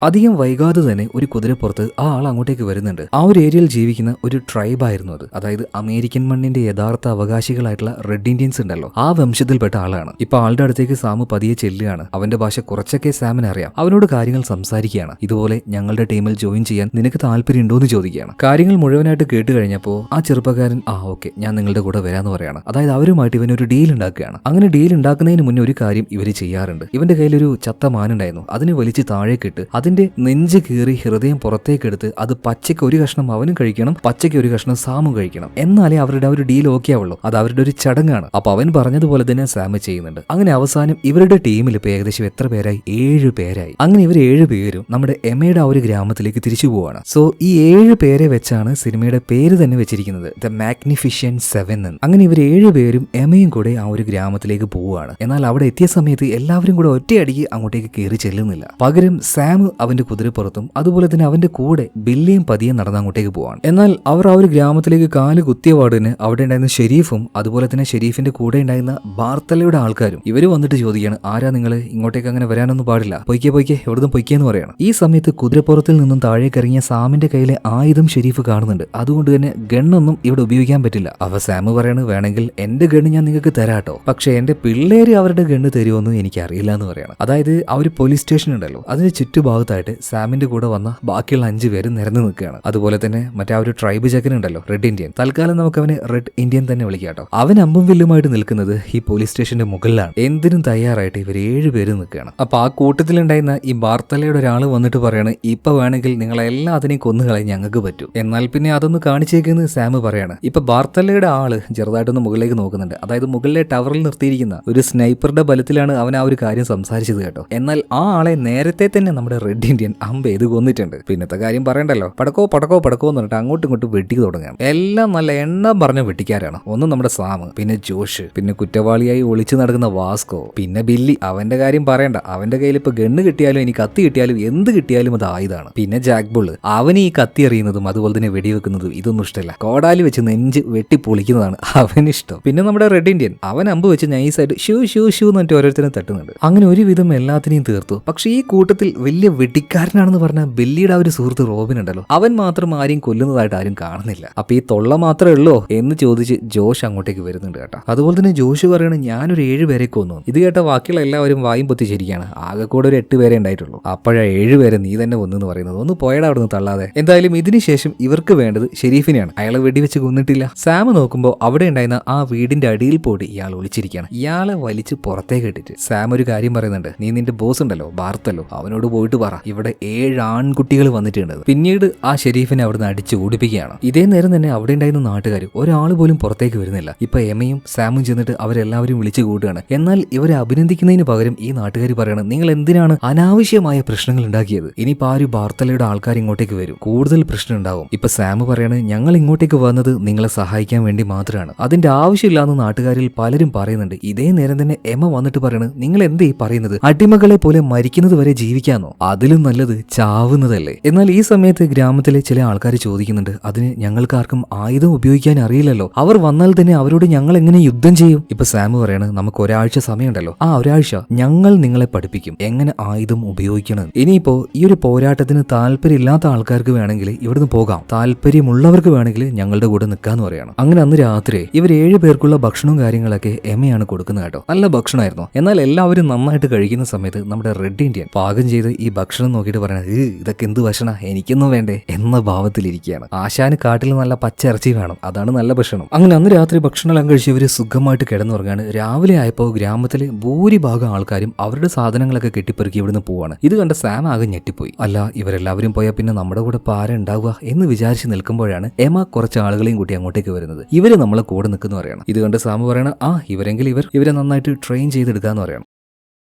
Speaker 1: അധികം വൈകാതെ തന്നെ ഒരു കുതിരപ്പുറത്ത് ആ ആൾ അങ്ങോട്ടേക്ക് വരുന്നുണ്ട്. ആ ഒരു ഏരിയയിൽ ജീവിക്കുന്ന ഒരു ട്രൈബ് ആയിരുന്നു അത്. അതായത് അമേരിക്കൻ മണ്ണിന്റെ യഥാർത്ഥ അവകാശികളായിട്ടുള്ള റെഡ് ഇന്ത്യൻസ് ഉണ്ടല്ലോ, ആ വംശത്തിൽപ്പെട്ട ആളാണ്. ഇപ്പൊ ആളുടെ അടുത്തേക്ക് സാം പതിയെ ചെല്ലുകയാണ്. അവന്റെ ഭാഷ കുറച്ചൊക്കെ സാമിന് അറിയാം. അവനോട് കാര്യങ്ങൾ സംസാരിക്കുകയാണ്. ഇതുപോലെ ഞങ്ങളുടെ ടീമിൽ ജോയിൻ ചെയ്യാൻ നിനക്ക് താല്പര്യം ഉണ്ടോ എന്ന് ചോദിക്കുകയാണ്. കാര്യങ്ങൾ മുഴുവനായിട്ട് കേട്ട് കഴിഞ്ഞപ്പോൾ ആ ചെറുപ്പക്കാരൻ ഓക്കെ ഞാൻ നിങ്ങളുടെ കൂടെ വരാന്ന് പറയാണ്. അതായത് അവരുമായിട്ട് ഇവനൊരു ഡീൽ ഉണ്ടാക്കുകയാണ്. അങ്ങനെ ഡീൽ ഉണ്ടാക്കുന്നതിന് മുന്നേ ഒരു കാര്യം ഇവര് ചെയ്യാറുണ്ട്. ഇവന്റെ കയ്യിൽ ഒരു ചത്ത മാനുണ്ടായിരുന്നു. അതിനെ വലിച്ച് താഴേക്കിട്ട് അതിന്റെ നെഞ്ച് കീറി ഹൃദയം പുറത്തേക്കെടുത്ത് അത് പച്ചയ്ക്ക് ഒരു കഷ്ണം അവനും കഴിക്കണം, പച്ചയ്ക്ക് ഒരു കഷ്ണം സാമും കഴിക്കണം. എന്നാലേ അവരുടെ ഒരു ഡീൽ ഓക്കെ ആവുള്ളൂ. അത് അവരുടെ ഒരു ചടങ്ങാണ്. അപ്പൊ അവൻ പറഞ്ഞതുപോലെ തന്നെ സാം ചെയ്യുന്നുണ്ട്. അങ്ങനെ അവസാനം ഇവരുടെ ടീമിൽ ഇപ്പൊ ഏകദേശം എത്ര പേരായി? 7 പേരായി. അങ്ങനെ ഇവർ 7 പേരും നമ്മുടെ എമയുടെ ആ ഒരു ഗ്രാമത്തിലേക്ക് തിരിച്ചു പോവാണ്. സോ ഈ 7 പേരെ വെച്ചാണ് സിനിമയുടെ പേര് തന്നെ വെച്ചിരിക്കുന്നത്, ദ മാഗ്നിഫിഷ്യന്റ് 7 എന്ന്. അങ്ങനെ ഇവർ 7 പേരും എമയും കൂടെ ആ ഒരു ഗ്രാമത്തിലേക്ക് പോവുകയാണ്. എന്നാൽ അവിടെ എത്തിയ സമയത്ത് എല്ലാവരും കൂടെ ഒറ്റയടിക്ക് അങ്ങോട്ടേക്ക് കയറി ചെല്ലുന്നില്ല. പകരം സാം അവന്റെ കുതിരപ്പുറത്തും അതുപോലെ തന്നെ അവന്റെ കൂടെ ബില്ലിയും പതിയെ നടന്ന് അങ്ങോട്ടേക്ക് പോവാണ്. എന്നാൽ അവർ ആ ഒരു ഗ്രാമത്തിലേക്ക് കാല് കുത്തിയ പാടിന് അവിടെ ഉണ്ടായിരുന്ന ഷെരീഫും അതുപോലെ തന്നെ ഷെരീഫിന്റെ കൂടെ ഉണ്ടായിരുന്ന ബാർത്തലയുടെ ആൾക്കാരും ഇവര് വന്നിട്ട് ചോദിക്കുകയാണ്, ആരാ നിങ്ങൾ? ഇങ്ങോട്ടേക്ക് അങ്ങനെ വരാനൊന്നും പാടില്ല, പൊയ്ക്കേ എവിടുന്ന് പൊയ്ക്കേന്ന് പറയാണ്. ഈ സമയത്ത് കുതിരപ്പുറത്തിൽ നിന്നും താഴേക്ക് ഇറങ്ങിയ സാമിന്റെ കയ്യിലെ ആയുധം ഷെരീഫ് കാണുന്നുണ്ട്. അതുകൊണ്ട് തന്നെ ഗണ്ണൊന്നും ഇവിടെ ഉപയോഗിക്കാൻ പറ്റില്ല. അവ സാം പറയാണ്, വേണമെങ്കിൽ എന്റെ ഗണ്ണ് ഞാൻ നിങ്ങൾക്ക് തരാട്ടോ, പക്ഷെ എന്റെ പിള്ളേര് അവരുടെ ഗണ്ണ് തരുമോന്ന് എനിക്ക് അറിയില്ല എന്ന് പറയണം. അതായത് ആ ഒരു പോലീസ് സ്റ്റേഷൻ ഉണ്ടല്ലോ, അതിന് ചുറ്റുഭാഗത്ത് അപ്പുറത്തായിട്ട് സാമിന്റെ കൂടെ വന്ന ബാക്കിയുള്ള 5 പേര് നിരന്നു നിൽക്കുകയാണ്. അതുപോലെ തന്നെ മറ്റേ ആ ഒരു ട്രൈബ് ചെക്കനുണ്ടല്ലോ, റെഡ് ഇന്ത്യൻ. തൽക്കാലം നമുക്ക് അവനെ റെഡ് ഇന്ത്യൻ തന്നെ വിളിക്കാം കേട്ടോ. അവൻ അമ്പും വില്ലുമായിട്ട് നിൽക്കുന്നത് ഈ പോലീസ് സ്റ്റേഷന്റെ മുകളിലാണ്. എന്തിനും തയ്യാറായിട്ട് ഇവർ 7 പേര് നിൽക്കുകയാണ്. അപ്പൊ ആ കൂട്ടത്തിലുണ്ടായിരുന്ന ഈ ബാർത്തലയുടെ ഒരാൾ വന്നിട്ട് പറയാണ്, ഇപ്പൊ വേണമെങ്കിൽ നിങ്ങളെല്ലാം അതിനെ കൊന്നുകളയാൻ ഞങ്ങൾക്ക് പറ്റും, എന്നാൽ പിന്നെ അതൊന്ന് കാണിച്ചേക്കെന്ന് സാം പറയാണ്. ഇപ്പൊ ബാർത്തലയുടെ ആള് ചെറുതായിട്ടൊന്ന് മുകളിലേക്ക് നോക്കുന്നുണ്ട്. അതായത് മുകളിലെ ടവറിൽ നിർത്തിയിരിക്കുന്ന ഒരു സ്നൈപ്പറുടെ ബലത്തിലാണ് അവൻ ആ ഒരു കാര്യം സംസാരിച്ചത് കേട്ടോ. എന്നാൽ ആ ആളെ നേരത്തെ തന്നെ നമ്മുടെ റെഡ് ഇന്ത്യൻ അമ്പ് ചെയ്ത് കൊന്നിട്ടുണ്ട്. പിന്നത്തെ കാര്യം പറയണ്ടല്ലോ, പടക്കോ പടക്കോ പടക്കോ എന്ന് പറഞ്ഞിട്ട് അങ്ങോട്ടും ഇങ്ങോട്ടും വെട്ടിക്ക് തുടങ്ങുകയാണ്. എല്ലാം നല്ല എണ്ണം പറഞ്ഞ വെട്ടിക്കാരാണ്. ഒന്ന് നമ്മുടെ സാം, പിന്നെ ജോഷ്, പിന്നെ കുറ്റവാളിയായി ഒളിച്ചു നടക്കുന്ന വാസ്കോ, പിന്നെ ബില്ലി. അവന്റെ കാര്യം പറയണ്ട, അവന്റെ കയ്യിൽ ഇപ്പൊ ഗണ്ണ് കിട്ടിയാലും ഇനി കത്തി കിട്ടിയാലും എന്ത് കിട്ടിയാലും അത് ആയുധാണ്. പിന്നെ ജാക്ക് ബുള്ള്, അവന് ഈ കത്തി എറിയുന്നതും അതുപോലെ തന്നെ വെടിവെക്കുന്നതും ഇതൊന്നും ഇഷ്ടമല്ല. കോടാലി വെച്ച് നെഞ്ച് വെട്ടി പൊളിക്കുന്നതാണ് അവനിഷ്ടം. പിന്നെ നമ്മുടെ റെഡ് ഇന്ത്യൻ, അവൻ അമ്പ് വെച്ച് നൈസായിട്ട് ഷൂ ഷൂ ഷൂ എന്നിട്ട് ഓരോരുത്തരും തട്ടുന്നുണ്ട്. അങ്ങനെ ഒരുവിധം എല്ലാത്തിനെയും തീർത്തു. പക്ഷേ ഈ കൂട്ടത്തിൽ വലിയ വെടിക്കാരനാണെന്ന് പറഞ്ഞ ബില്ലിയുടെ ആ ഒരു സുഹൃത്ത് റോബിൻ ഉണ്ടല്ലോ, അവൻ മാത്രം ആരെയും കൊല്ലുന്നതായിട്ട് ആരും കാണുന്നില്ല. അപ്പൊ ഈ തൊള്ള മാത്രമേ ഉള്ളോ എന്ന് ചോദിച്ച് ജോഷ് അങ്ങോട്ടേക്ക് വരുന്നുണ്ട് കേട്ടോ. അതുപോലെ തന്നെ ജോഷ് പറയണ, ഞാനൊരു 7 പേരെ കൊന്നു. ഇത് കേട്ട ബാക്കിയുള്ള എല്ലാവരും വായും പൊത്തി ശരിക്കാണ്. ആകെ കൂടെ ഒരു 8 പേരെ ഉണ്ടായിട്ടുള്ളൂ. അപ്പോഴാ 7 പേരെ നീ തന്നെ കൊന്നു പറയുന്നത്. ഒന്ന് പോയടാ അവിടെ നിന്ന് തള്ളാതെ. എന്തായാലും ഇതിനുശേഷം ഇവർക്ക് വേണ്ടത് ഷെരീഫിനെയാണ്. അയാളെ വെടിവെച്ച് കൊന്നിട്ടില്ല. സാം നോക്കുമ്പോൾ അവിടെ ഉണ്ടായിരുന്ന ആ വീടിന്റെ അടിയിൽ പോയിട്ട് ഇയാൾ ഒളിച്ചിരിക്കുകയാണ്. ഇയാളെ വലിച്ച് പുറത്തേക്ക് ഇട്ടിട്ട് സാം ഒരു കാര്യം പറയുന്നുണ്ട്, നീ നിന്റെ ബോസ് ഉണ്ടല്ലോ ബാർത്തല്ലോ, അവനോട് പോയിട്ട് പറ ഇവിടെ 7 ആൺകുട്ടികൾ വന്നിട്ടുണ്ട്. പിന്നീട് ആ ഷെരീഫിനെ അവിടുന്ന് അടിച്ച് ഓടിപ്പിക്കുകയാണ്. ഇതേ നേരം തന്നെ അവിടെ ഉണ്ടായിരുന്ന നാട്ടുകാർ ഒരാൾ പോലും പുറത്തേക്ക് വരുന്നില്ല. ഇപ്പൊ എമയും സാമും ചെന്നിട്ട് അവരെല്ലാവരും വിളിച്ചു കൂട്ടുകയാണ്. എന്നാൽ ഇവരെ അഭിനന്ദിക്കുന്നതിന് പകരം ഈ നാട്ടുകാർ പറയണം, നിങ്ങൾ എന്തിനാണ് അനാവശ്യമായ പ്രശ്നങ്ങൾ ഉണ്ടാക്കിയത്? ഇനിയിപ്പോ ആ ഒരു ബാർത്തലയുടെ ആൾക്കാർ ഇങ്ങോട്ടേക്ക് വരും, കൂടുതൽ പ്രശ്നം ഉണ്ടാവും. ഇപ്പൊ സാം പറയാണ്, ഞങ്ങൾ ഇങ്ങോട്ടേക്ക് വന്നത് നിങ്ങളെ സഹായിക്കാൻ വേണ്ടി മാത്രമാണ്, അതിന്റെ ആവശ്യമില്ലാന്ന് നാട്ടുകാരിൽ പലരും പറയുന്നുണ്ട്. ഇതേ നേരം തന്നെ എമ വന്നിട്ട് പറയണ്, നിങ്ങൾ എന്തേ പറയുന്നത്? അടിമകളെ പോലെ മരിക്കുന്നത് വരെ ജീവിക്കാന്നോ? അതിലും നല്ലത് ചാവുന്നതല്ലേ? എന്നാൽ ഈ സമയത്ത് ഗ്രാമത്തിലെ ചില ആൾക്കാർ ചോദിക്കുന്നുണ്ട്, അതിന് ഞങ്ങൾക്കാർക്കും ആയുധം ഉപയോഗിക്കാൻ അറിയില്ലല്ലോ, അവർ വന്നാൽ തന്നെ അവരോട് ഞങ്ങൾ എങ്ങനെ യുദ്ധം ചെയ്യും? ഇപ്പൊ സാം പറയാണ്, നമുക്ക് ഒരാഴ്ച സമയമുണ്ടല്ലോ, ആ ഒരാഴ്ച ഞങ്ങൾ നിങ്ങളെ പഠിപ്പിക്കും എങ്ങനെ ആയുധം ഉപയോഗിക്കണം. ഇനിയിപ്പോ ഈ ഒരു പോരാട്ടത്തിന് താല്പര്യമില്ലാത്ത ആൾക്കാർക്ക് വേണമെങ്കിൽ ഇവിടുന്ന് പോകാം, താല്പര്യമുള്ളവർക്ക് വേണമെങ്കിൽ ഞങ്ങളുടെ കൂടെ നിൽക്കാന്ന് പറയാണ്. അങ്ങനെ അന്ന് രാത്രി ഇവർ 7 പേർക്കുള്ള ഭക്ഷണവും കാര്യങ്ങളൊക്കെ എമയാണ് കൊടുക്കുന്നത് കേട്ടോ. നല്ല ഭക്ഷണമായിരുന്നു. എന്നാൽ എല്ലാവരും നന്നായിട്ട് കഴിക്കുന്ന സമയത്ത് നമ്മുടെ റെഡ് ഇന്ത്യൻ പാകം ചെയ്ത് ഈ ഭക്ഷണം നോക്കിയിട്ട് പറയണത്, ഇതൊക്കെ എന്ത് ഭക്ഷണ, എനിക്കൊന്നും വേണ്ടേ എന്ന ഭാവത്തിലിരിക്കുകയാണ്. ആശാന് കാട്ടിൽ നല്ല പച്ച ഇറച്ചി വേണം, അതാണ് നല്ല ഭക്ഷണം. അങ്ങനെ അന്ന് രാത്രി ഭക്ഷണമെല്ലാം കഴിച്ച് ഇവര് സുഖമായിട്ട് കിടന്നുറങ്ങാണ്. രാവിലെ ആയപ്പോൾ ഗ്രാമത്തിലെ ഭൂരിഭാഗം ആൾക്കാരും അവരുടെ സാധനങ്ങളൊക്കെ കെട്ടിപ്പെറുക്കി ഇവിടുന്ന് പോവാണ്. ഇത് കണ്ട സാം ആകെ ഞെട്ടിപ്പോയി. അല്ല, ഇവരെല്ലാവരും പോയാൽ പിന്നെ നമ്മുടെ കൂടെ പാര ഉണ്ടാവുക എന്ന് വിചാരിച്ച് നിൽക്കുമ്പോഴാണ് എമ കുറച്ച് ആളുകളെയും കൂട്ടി അങ്ങോട്ടേക്ക് വരുന്നത്. ഇവര് നമ്മളെ കൂടെ നിൽക്കുന്ന പറയണം. ഇത് കണ്ട് സാം പറയണ, ഇവരെങ്കിൽ ഇവരെ നന്നായിട്ട് ട്രെയിൻ ചെയ്തെടുക്കാന്ന് പറയണം.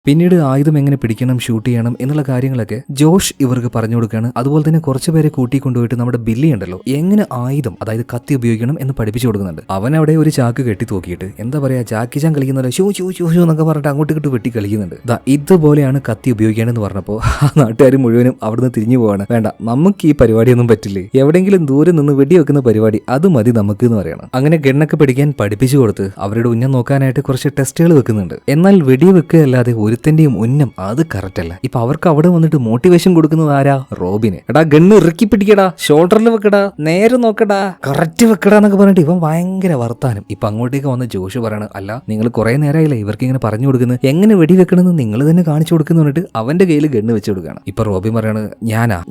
Speaker 1: പിന്നീട് ആയുധം എങ്ങനെ പിടിക്കണം, ഷൂട്ട് ചെയ്യണം എന്നുള്ള കാര്യങ്ങളൊക്കെ ജോഷ് ഇവർക്ക് പറഞ്ഞു കൊടുക്കുകയാണ്. അതുപോലെ തന്നെ കുറച്ച് പേരെ കൂട്ടിക്കൊണ്ടുപോയിട്ട് നമ്മുടെ ബില്ലി ഉണ്ടല്ലോ, എങ്ങനെ ആയുധം അതായത് കത്തി ഉപയോഗിക്കണം എന്ന് പഠിപ്പിച്ചു കൊടുക്കുന്നുണ്ട്. അവൻ അവിടെ ഒരു ചാക്ക് കെട്ടി തൂക്കിയിട്ട് എന്താ പറയാ, ജാക്കി ചാൻ കളിക്കുന്നല്ലോ, ഷൂ ഷൂ ഷൂ ഷൂ എന്നൊക്കെ പറഞ്ഞിട്ട് അങ്ങോട്ട് ഇങ്ങോട്ട് വെട്ടി കളിക്കുന്നുണ്ട്. ഇതുപോലെയാണ് കത്തി ഉപയോഗിക്കേണ്ടതെന്ന് പറഞ്ഞപ്പോൾ ആ നാട്ടുകാർ മുഴുവനും അവിടുന്ന് തിരിഞ്ഞു പോവാണ്. വേണ്ട, നമുക്ക് ഈ പരിപാടിയൊന്നും പറ്റില്ലേ, എവിടെയെങ്കിലും ദൂരെ നിന്ന് വെടിവെക്കുന്ന പരിപാടി അത് മതി നമുക്ക് എന്ന് പറയണം. അങ്ങനെ ഗണ്ണൊക്കെ പിടിക്കാൻ പഠിപ്പിച്ചു കൊടുത്ത് അവരുടെ ഉന്നം നോക്കാനായിട്ട് കുറച്ച് ടെസ്റ്റുകൾ വെക്കുന്നുണ്ട്. എന്നാൽ വെടിവെക്കുക അല്ലാതെ ഒരുത്തന്റെയും ഉന്നം അത് കറക്റ്റ് അല്ല. ഇപ്പൊ അവർക്ക് അവിടെ വന്നിട്ട് മോട്ടിവേഷൻ കൊടുക്കുന്നത് ആരാ? റോബിന്. എടാ ഗണ്ണ് ഇറുക്കി പിടിക്കടാ, ഷോൾഡറിൽ വെക്കടാ, നേരെ നോക്കടാ, കറക്റ്റ് വെക്കടാ എന്നൊക്കെ പറഞ്ഞിട്ട് ഇവൻ ഭയങ്കര വർത്താനം. ഇപ്പൊ അങ്ങോട്ടേക്ക് വന്ന് ജോഷ് പറയണ, അല്ല നിങ്ങൾ കുറെ നേരമായില്ലേ ഇവർക്ക് ഇങ്ങനെ പറഞ്ഞു കൊടുക്കുന്നത്, എങ്ങനെ വെടിവെക്കണമെന്ന് നിങ്ങൾ തന്നെ കാണിച്ചു കൊടുക്കുന്നു പറഞ്ഞിട്ട് അവന്റെ കയ്യിൽ ഗണ്ണ് വെച്ച് കൊടുക്കുകയാണ്. ഇപ്പൊ റോബിൻ പറയാണ്,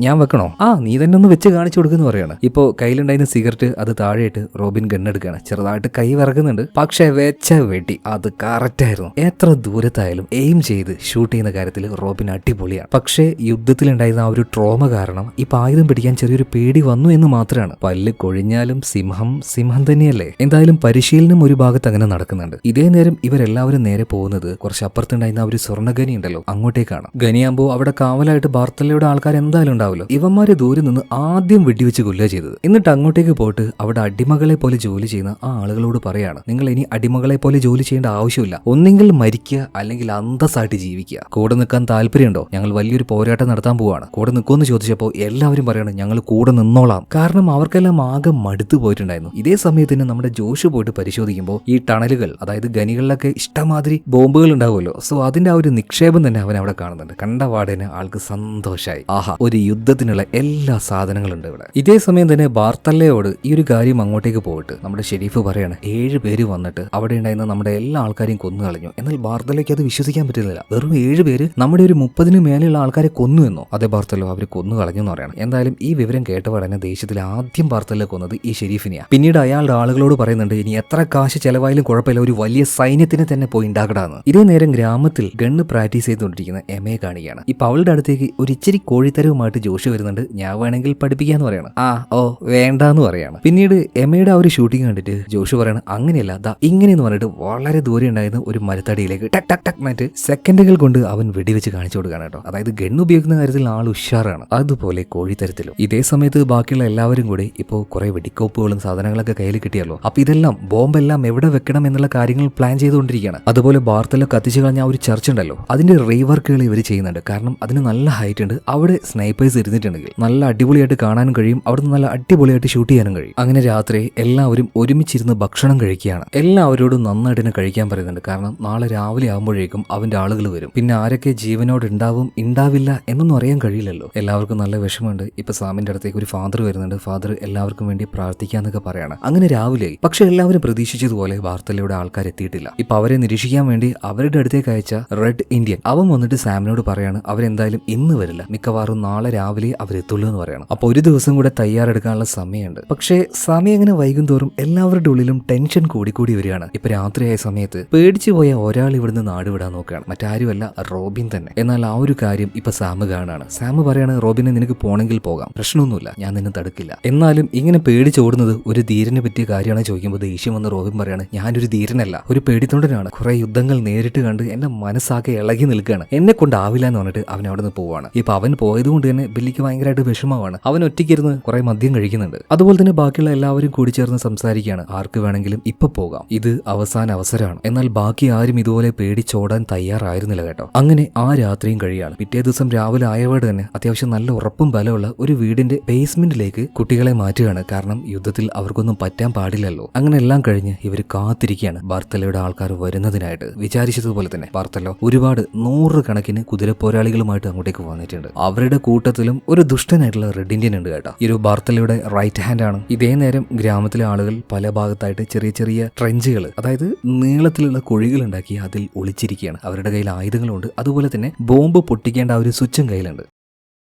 Speaker 1: ഞാൻ വെക്കണോ? നീ തന്നെ ഒന്ന് വെച്ച് കാണിച്ചു കൊടുക്കുന്നു പറയാണ്. ഇപ്പൊ കയ്യിലുണ്ടായിരുന്ന സിഗരറ്റ് അത് താഴെയിട്ട് റോബിൻ ഗണ്ണെടുക്കുകയാണ്. ചെറുതായിട്ട് കൈ വിറക്കുന്നുണ്ട്, പക്ഷെ വെച്ച വെടി അത് കറക്റ്റ് ആയിരുന്നു. എത്ര ദൂരത്തായാലും എയിം ചെയ്ത് ഷൂട്ട് ചെയ്യുന്ന കാര്യത്തിൽ റോബിൻ അടിപൊളിയാണ്. പക്ഷേ യുദ്ധത്തിലുണ്ടായിരുന്ന ആ ഒരു ട്രോമ കാരണം ഇപ്പൊ ആയുധം പിടിക്കാൻ ചെറിയൊരു പേടി വന്നു എന്ന് മാത്രമാണ്. പല്ല് കൊഴിഞ്ഞാലും സിംഹം തന്നെയല്ലേ. എന്തായാലും പരിശീലനം ഒരു ഭാഗത്ത് അങ്ങനെ നടക്കുന്നുണ്ട്. ഇതേ നേരം ഇവരെല്ലാവരും നേരെ പോകുന്നത് കുറച്ച് അപ്പുറത്തുണ്ടായിരുന്ന ഒരു സ്വർണ്ണഖനി ഉണ്ടല്ലോ അങ്ങോട്ടേക്കാണ്. ഖനിയാകുമ്പോ അവിടെ കാവലായിട്ട് ബാർത്തലയുടെ ആൾക്കാർ എന്തായാലും ഉണ്ടാവുമല്ലോ. ഇവന്മാരെ ദൂരെ നിന്ന് ആദ്യം വെടിവെച്ച് കൊല്ലുക ചെയ്തത്. എന്നിട്ട് അങ്ങോട്ടേക്ക് പോയിട്ട് അവിടെ അടിമകളെ പോലെ ജോലി ചെയ്യുന്ന ആ ആളുകളോട് പറയാണ്, നിങ്ങൾ ഇനി അടിമകളെ പോലെ ജോലി ചെയ്യേണ്ട ആവശ്യമില്ല, ഒന്നെങ്കിൽ മരിക്കുക അല്ലെങ്കിൽ അന്തസ്സായിട്ട് ജീവിക്കുക. കൂടെ നിൽക്കാൻ താല്പര്യമുണ്ടോ? ഞങ്ങൾ വലിയൊരു പോരാട്ടം നടത്താൻ പോവാണ്, കൂടെ നിൽക്കുമെന്ന് ചോദിച്ചപ്പോൾ എല്ലാവരും പറയണം, ഞങ്ങൾ കൂടെ നിന്നോളാം. കാരണം അവർക്കെല്ലാം ആകെ മടുത്തു പോയിട്ടുണ്ടായിരുന്നു. ഇതേ സമയത്തിന് നമ്മുടെ ജോഷ് പോയിട്ട് പരിശോധിക്കുമ്പോൾ ഈ ടണലുകൾ അതായത് ഖനികളിലൊക്കെ ഇഷ്ടമാതിരി ബോംബുകൾ ഉണ്ടാവുമല്ലോ. സോ അതിന്റെ ആ ഒരു നിക്ഷേപം തന്നെ അവൻ അവിടെ കാണുന്നുണ്ട്. കണ്ട പാടേനെ ആൾക്ക് സന്തോഷമായി. ഒരു യുദ്ധത്തിനുള്ള എല്ലാ സാധനങ്ങളും ഉണ്ട് ഇവിടെ. ഇതേ സമയം തന്നെ ബാർത്തല്ലയോട് ഈ ഒരു കാര്യം അങ്ങോട്ടേക്ക് പോയിട്ട് നമ്മുടെ ഷെരീഫ് പറയാണ്, 7 പേര് വന്നിട്ട് അവിടെ ഉണ്ടായിരുന്ന നമ്മുടെ എല്ലാ ആൾക്കാരെയും കൊന്നു കളഞ്ഞു. എന്നാൽ ബാർത്തലയ്ക്ക് അത് വിശ്വസിക്കാൻ പറ്റില്ല. ഉണ്ടായിരുന്നില്ല, വെറും 7 പേര് നമ്മുടെ ഒരു 30-ന് മേലെയുള്ള ആൾക്കാരെ കൊന്നു എന്നോ. അതേ ബാർത്തലോ അവർ കൊന്നു കളഞ്ഞു എന്ന് പറയണം. എന്തായാലും ഈ വിവരം കേട്ടപാടനെ ദേഷ്യത്തിൽ ആദ്യം ബാർത്തലെ കൊന്നത് ഈ ഷെരീഫിനെയാണ്. പിന്നീട് അയാളുടെ ആളുകളോട് പറയുന്നുണ്ട്, ഇനി എത്ര കാശ് ചെലവായാലും കുഴപ്പമില്ല, ഒരു വലിയ സൈന്യത്തിനെ തന്നെ പോയി ഉണ്ടാക്കടാന്ന്. ഇതേ നേരം ഗ്രാമത്തിൽ ഗണ്ണ് പ്രാക്ടീസ് ചെയ്തുകൊണ്ടിരിക്കുന്ന എമയെ കാണുകയാണ്. ഇപ്പൊ അവളുടെ അടുത്തേക്ക് ഒരു ഇച്ചിരി കോഴിത്തരവുമായിട്ട് ജോഷി വരുന്നുണ്ട്. ഞാൻ വേണമെങ്കിൽ പഠിപ്പിക്കാന്ന് പറയണം. ഓ വേണ്ടാന്ന് പറയാണ്. പിന്നീട് എമയുടെ ആ ഒരു ഷൂട്ടിംഗ് കണ്ടിട്ട് ജോഷി പറയണം, അങ്ങനെയല്ല ദാ ഇങ്ങനെയെന്ന് പറഞ്ഞിട്ട് വളരെ ദൂരെ ഉണ്ടായിരുന്ന ഒരു മരത്തടിയിലേക്ക് ടക് ടക് ടക് മാറ്റ് സെക്കൻഡുകൾ കൊണ്ട് അവൻ വെടിവെച്ച് കാണിച്ചു കൊടുക്കുകയാണ് കേട്ടോ. അതായത് ഗണ്ണ് ഉപയോഗിക്കുന്ന കാര്യത്തിൽ ആൾ ഉഷാറാണ്. അതുപോലെ കോഴിത്തരത്തിലും. ഇതേ സമയത്ത് ബാക്കിയുള്ള എല്ലാവരും കൂടി ഇപ്പോൾ കുറെ വെടിക്കോപ്പുകളും സാധനങ്ങളൊക്കെ കയ്യിൽ കിട്ടിയല്ലോ. അപ്പൊ ഇതെല്ലാം ബോംബെല്ലാം എവിടെ വെക്കണം എന്നുള്ള കാര്യങ്ങൾ പ്ലാൻ ചെയ്തുകൊണ്ടിരിക്കുകയാണ്. അതുപോലെ ബാർത്തലോ കത്തിച്ചു കളഞ്ഞ ആ ഒരു ചർച്ച് ഉണ്ടല്ലോ, അതിന്റെ റീവർക്കുകൾ ഇവർ ചെയ്യുന്നുണ്ട്. കാരണം അതിന് നല്ല ഹൈറ്റ് ഉണ്ട്. അവിടെ സ്നൈപ്പേഴ്സ് ഇരുന്നിട്ടുണ്ടെങ്കിൽ നല്ല അടിപൊളിയായിട്ട് കാണാനും കഴിയും, അവിടുന്ന് നല്ല അടിപൊളിയായിട്ട് ഷൂട്ട് ചെയ്യാനും കഴിയും. അങ്ങനെ രാത്രി എല്ലാവരും ഒരുമിച്ചിരുന്ന് ഭക്ഷണം കഴിക്കുകയാണ്. എല്ലാവരോടും നന്നായിട്ട് തന്നെ കഴിക്കാൻ പറയുന്നുണ്ട്. കാരണം നാളെ രാവിലെ ആകുമ്പോഴേക്കും അവന്റെ ആളുകൾ വരും. പിന്നെ ആരൊക്കെ ജീവനോട് ഉണ്ടാവും ഉണ്ടാവില്ല എന്നൊന്നും അറിയാൻ കഴിയില്ലല്ലോ. എല്ലാവർക്കും നല്ല വിഷമമുണ്ട്. ഇപ്പൊ സാമിന്റെ അടുത്തേക്ക് ഒരു ഫാദർ വരുന്നുണ്ട്. ഫാദർ എല്ലാവർക്കും വേണ്ടി പ്രാർത്ഥിക്കാന്നൊക്കെ പറയാണ്. അങ്ങനെ രാവിലെ പക്ഷെ എല്ലാവരും പ്രതീക്ഷിച്ചതുപോലെ വാർത്തലയുടെ ആൾക്കാർ എത്തിയിട്ടില്ല. ഇപ്പൊ അവരെ നിരീക്ഷിക്കാൻ വേണ്ടി അവരുടെ അടുത്തേക്ക് അയച്ച റെഡ് ഇന്ത്യൻ അവൻ വന്നിട്ട് സാമിനോട് പറയാണ്, അവരെന്തായാലും ഇന്ന് വരില്ല, മിക്കവാറും നാളെ രാവിലെ അവരെത്തുള്ളൂ എന്ന് പറയണം. അപ്പൊ ഒരു ദിവസം കൂടെ തയ്യാറെടുക്കാനുള്ള സമയമുണ്ട്. പക്ഷേ സമയം എങ്ങനെ വൈകും തോറും എല്ലാവരുടെ ഉള്ളിലും ടെൻഷൻ കൂടിക്കൂടി വരികയാണ്. ഇപ്പൊ രാത്രിയായ സമയത്ത് പേടിച്ചു പോയ ഒരാൾ ഇവിടുന്ന് നാട് വിടാൻ നോക്കുകയാണ്. മറ്റാരുമല്ല, റോബിൻ തന്നെ. എന്നാൽ ആ ഒരു കാര്യം ഇപ്പൊ സാമ് കാണാണ്. സാമ് പറയാണ്, റോബിനെ നിനക്ക് പോണെങ്കിൽ പോകാം, പ്രശ്നമൊന്നുമില്ല, ഞാൻ നിന്നെ തടുക്കില്ല. എന്നാലും ഇങ്ങനെ പേടിച്ചോടുന്നത് ഒരു ധീരനെ പറ്റിയ കാര്യമാണ് ചോദിക്കുമ്പോൾ ദേഷ്യം വന്ന് റോബിൻ പറയാണ്, ഞാനൊരു ധീരനല്ല, ഒരു പേടിത്തൊണ്ടനാണ്. കുറെ യുദ്ധങ്ങൾ നേരിട്ട് കണ്ട് എന്റെ മനസ്സാകെ ഇളകി നിൽക്കുകയാണ്, എന്നെ കൊണ്ടാവില്ല എന്ന് പറഞ്ഞിട്ട് അവൻ അവിടെ നിന്ന് പോവാണ്. ഇപ്പൊ അവൻ പോയത് കൊണ്ട് തന്നെ ബില്ലിക്ക് ഭയങ്കരമായിട്ട് വിഷമമാണ്. അവൻ ഒറ്റയ്ക്കിരുന്ന് കുറെ മദ്യം കഴിക്കുന്നുണ്ട്. അതുപോലെ തന്നെ ബാക്കിയുള്ള എല്ലാവരും കൂടി ചേർന്ന് സംസാരിക്കുകയാണ്. ആർക്ക് വേണമെങ്കിലും ഇപ്പൊ പോകാം, ഇത് അവസാന അവസരമാണ്. എന്നാൽ ബാക്കി ആരും ഇതുപോലെ പേടിച്ചോടാൻ തയ്യാറായിരുന്നില്ല കേട്ടോ. അങ്ങനെ ആ രാത്രിയും കഴിയാണ്. പിറ്റേ ദിവസം രാവിലെ ആയവോട് തന്നെ അത്യാവശ്യം നല്ല ഉറപ്പും ബലമുള്ള ഒരു വീടിന്റെ ബേസ്മെന്റിലേക്ക് കുട്ടികളെ മാറ്റുകയാണ്. കാരണം യുദ്ധത്തിൽ അവർക്കൊന്നും പറ്റാൻ പാടില്ലല്ലോ. അങ്ങനെ എല്ലാം കഴിഞ്ഞ് ഇവർ കാത്തിരിക്കുകയാണ് ബാർത്തലയുടെ ആൾക്കാർ വരുന്നതിനായിട്ട്. വിചാരിച്ചതുപോലെ തന്നെ ബാർത്തലോ ഒരുപാട് 100 കണക്കിന് കുതിരപ്പോരാളികളുമായിട്ട് അങ്ങോട്ടേക്ക് വന്നിട്ടുണ്ട്. അവരുടെ കൂട്ടത്തിലും ഒരു ദുഷ്ടനായിട്ടുള്ള റെഡ് ഇന്ത്യൻ ഉണ്ട് കേട്ടോ. ഈ ഒരു ബാർത്തലയുടെ റൈറ്റ് ഹാൻഡ് ആണ്. ഇതേ നേരം ഗ്രാമത്തിലെ ആളുകൾ പല ഭാഗത്തായിട്ട് ചെറിയ ചെറിയ ട്രെഞ്ചുകൾ, അതായത് നീളത്തിലുള്ള കുഴികൾ ഉണ്ടാക്കി അതിൽ ഒളിച്ചിരിക്കുകയാണ്. അവരുടെ കയ്യിൽ ആയുധങ്ങളുണ്ട്. അതുപോലെ തന്നെ ബോംബ് പൊട്ടിക്കേണ്ട ആ ഒരു സ്വിച്ചും കയ്യിലുണ്ട്.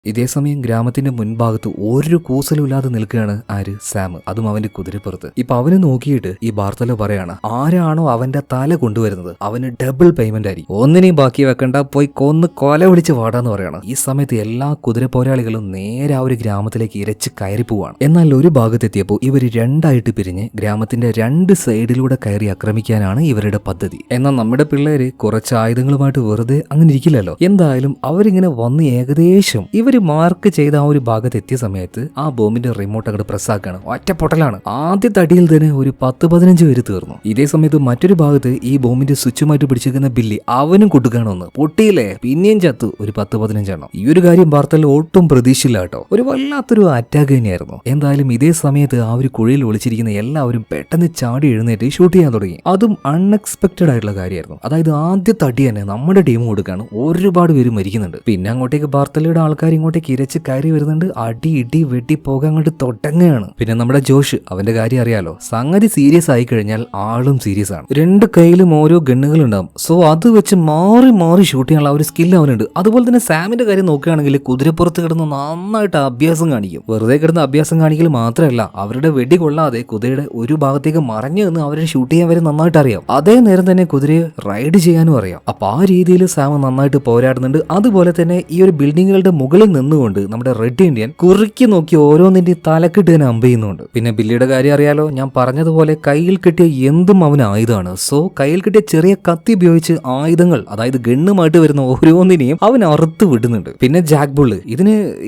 Speaker 1: ഇതേസമയം ഗ്രാമത്തിന്റെ മുൻഭാഗത്ത് ഒരു കൂസലുമില്ലാതെ നിൽക്കുകയാണ് ആര്, സാം. അതും അവന്റെ കുതിരപ്പുറത്ത്. ഇപ്പൊ അവനെ നോക്കിയിട്ട് ഈ ബാർത്തലോ പറയാണ്, ആരാണോ അവന്റെ തല കൊണ്ടുവരുന്നത് അവന് ഡബിൾ പേയ്മെന്റ് ആയിരിക്കും, ഒന്നിനെയും ബാക്കി വെക്കണ്ട, പോയി കൊന്ന് കൊല വിളിച്ച് വാടാന്ന് പറയാണ്. ഈ സമയത്ത് എല്ലാ കുതിര പോരാളികളും നേരെ ആ ഒരു ഗ്രാമത്തിലേക്ക് ഇരച്ച് കയറി പോവാണ്. എന്നാൽ ഒരു ഭാഗത്തെത്തിയപ്പോൾ ഇവർ രണ്ടായിട്ട് പിരിഞ്ഞ് ഗ്രാമത്തിന്റെ 2 സൈഡിലൂടെ കയറി ആക്രമിക്കാനാണ് ഇവരുടെ പദ്ധതി. എന്നാൽ നമ്മുടെ പിള്ളേര് കുറച്ച് ആയുധങ്ങളുമായിട്ട് വെറുതെ അങ്ങനെ ഇരിക്കില്ലല്ലോ. എന്തായാലും അവരിങ്ങനെ വന്ന് ഏകദേശം ഇവർ മാർക്ക് ചെയ്ത ആ ഒരു ഭാഗത്ത് എത്തിയ സമയത്ത് ആ ബോംബിന്റെ റിമോട്ട് അങ്ങോട്ട് പ്രസ്സാക്കാണ്. ഒറ്റ പൊട്ടലാണ്. ആദ്യത്തെ അടിയിൽ തന്നെ ഒരു 10-15 പേര് തീർന്നു. ഇതേ സമയത്ത് മറ്റൊരു ഭാഗത്ത് ഈ ബോംബിന്റെ സ്വിച്ചുമായിട്ട് പിടിച്ചിരിക്കുന്ന ബില്ലി അവനും കൊട്ടുകയാണോന്ന് പൊട്ടിയില്ലേ, പിന്നെയും ചത്തു ഒരു 10-15 എണ്ണം. ഈ ഒരു കാര്യം ബാർത്തലോ ഒട്ടും പ്രതീക്ഷയില്ല കേട്ടോ. ഒരു വല്ലാത്തൊരു അറ്റാക്ക് തന്നെയായിരുന്നു. എന്തായാലും ഇതേ സമയത്ത് ആ ഒരു കുഴിയിൽ ഒളിച്ചിരിക്കുന്ന എല്ലാവരും പെട്ടെന്ന് ചാടി എഴുന്നേറ്റ് ഷൂട്ട് ചെയ്യാൻ തുടങ്ങി. അതും അൺഎക്സ്പെക്ടഡ് ആയിട്ടുള്ള കാര്യമായിരുന്നു. അതായത് ആദ്യത്തെ അടി തന്നെ നമ്മുടെ ടീം കൊടുക്കാണ്. ഒരുപാട് പേര് മരിക്കുന്നുണ്ട്. പിന്നെ അങ്ങോട്ടേക്ക് ബാർത്തലയുടെ ആൾക്കാർ ഇങ്ങോട്ടേക്ക് ഇരച്ച് കയറി വരുന്നുണ്ട്. അടി ഇടി വെട്ടി പോകാൻ അങ്ങോട്ട് തൊട്ടങ്ങയാണ്. പിന്നെ നമ്മുടെ ജോഷ്, അവന്റെ കാര്യം അറിയാലോ, സംഗതി സീരിയസ് ആയി കഴിഞ്ഞാൽ ആളും സീരിയസ് ആണ്. 2 കൈയിലും ഓരോ ഗണ്ണുകൾ ഉണ്ടാവും. സോ അത് വെച്ച് മാറി മാറി ഷൂട്ട് ചെയ്യാനുള്ള ഒരു സ്കില്ല് അവനുണ്ട്. അതുപോലെ തന്നെ സാമിന്റെ കാര്യം നോക്കുകയാണെങ്കിൽ കുതിരപ്പുറത്ത് കിടന്ന് നന്നായിട്ട് അഭ്യാസം കാണിക്കും. വെറുതെ കിടന്ന് അഭ്യാസം കാണിക്കൽ മാത്രമല്ല, അവരുടെ വെടി കൊള്ളാതെ കുതിരയുടെ ഒരു ഭാഗത്തേക്ക് മറഞ്ഞു നിന്ന് അവരെ ഷൂട്ട് ചെയ്യാൻ വരെ നന്നായിട്ട് അറിയാം. അതേ നേരം തന്നെ കുതിരയെ റൈഡ് ചെയ്യാനും അറിയാം. അപ്പൊ ആ രീതിയിൽ സാം നന്നായിട്ട് പോരാടുന്നുണ്ട്. അതുപോലെ തന്നെ ഈ ഒരു ബിൽഡിങ്ങുകളുടെ മുകളിൽ നിന്നുകൊണ്ട് നമ്മുടെ റെഡ് ഇന്ത്യൻ കുറുക്കി നോക്കി ഓരോന്നിന്റെ തലക്കിട്ട് തന്നെ അമ്പ് ചെയ്യുന്നുണ്ട്. പിന്നെ ബില്ലിയുടെ കാര്യം അറിയാലോ, ഞാൻ പറഞ്ഞതുപോലെ കയ്യിൽ കിട്ടിയ എന്തും അവന് ആയുധമാണ്. സോ കയ്യിൽ കിട്ടിയ ചെറിയ കത്തി ഉപയോഗിച്ച് ആയുധങ്ങൾ, അതായത് ഗണ്ണുമായിട്ട് വരുന്ന ഓരോന്നിനെയും അവൻ അറുത്ത് വിടുന്നുണ്ട്. പിന്നെ ജാക്ക് ബുള്ള്,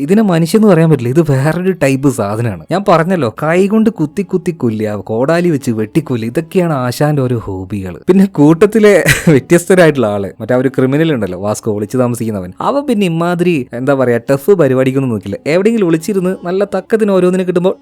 Speaker 1: ഇതിനെ മനുഷ്യന്ന് പറയാൻ പറ്റില്ല, ഇത് വേറൊരു ടൈപ്പ് സാധനമാണ്. ഞാൻ പറഞ്ഞല്ലോ, കൈ കൊണ്ട് കുത്തി കുത്തി കൊല്ലുക, കോടാലി വെച്ച് വെട്ടിക്കൊല്ലുക, ഇതൊക്കെയാണ് ആശാന്റെ ഓരോ ഹോബികൾ. പിന്നെ കൂട്ടത്തിലെ വ്യത്യസ്തരായിട്ടുള്ള ആള്, മറ്റേ ഒരു ക്രിമിനൽ ഉണ്ടല്ലോ, വാസ്കോ, ഒളിച്ചു താമസിക്കുന്നവൻ, അവൻ പിന്നെ ഇമാതിരി എന്താ പറയാ ദഫ് പരിപാടിക്കൊന്നും നോക്കില്ല. എവിടെയെങ്കിലും വിളിച്ചിരുന്ന് നല്ല തക്കത്തിന് ഓരോന്നിന് കിട്ടുമ്പോൾ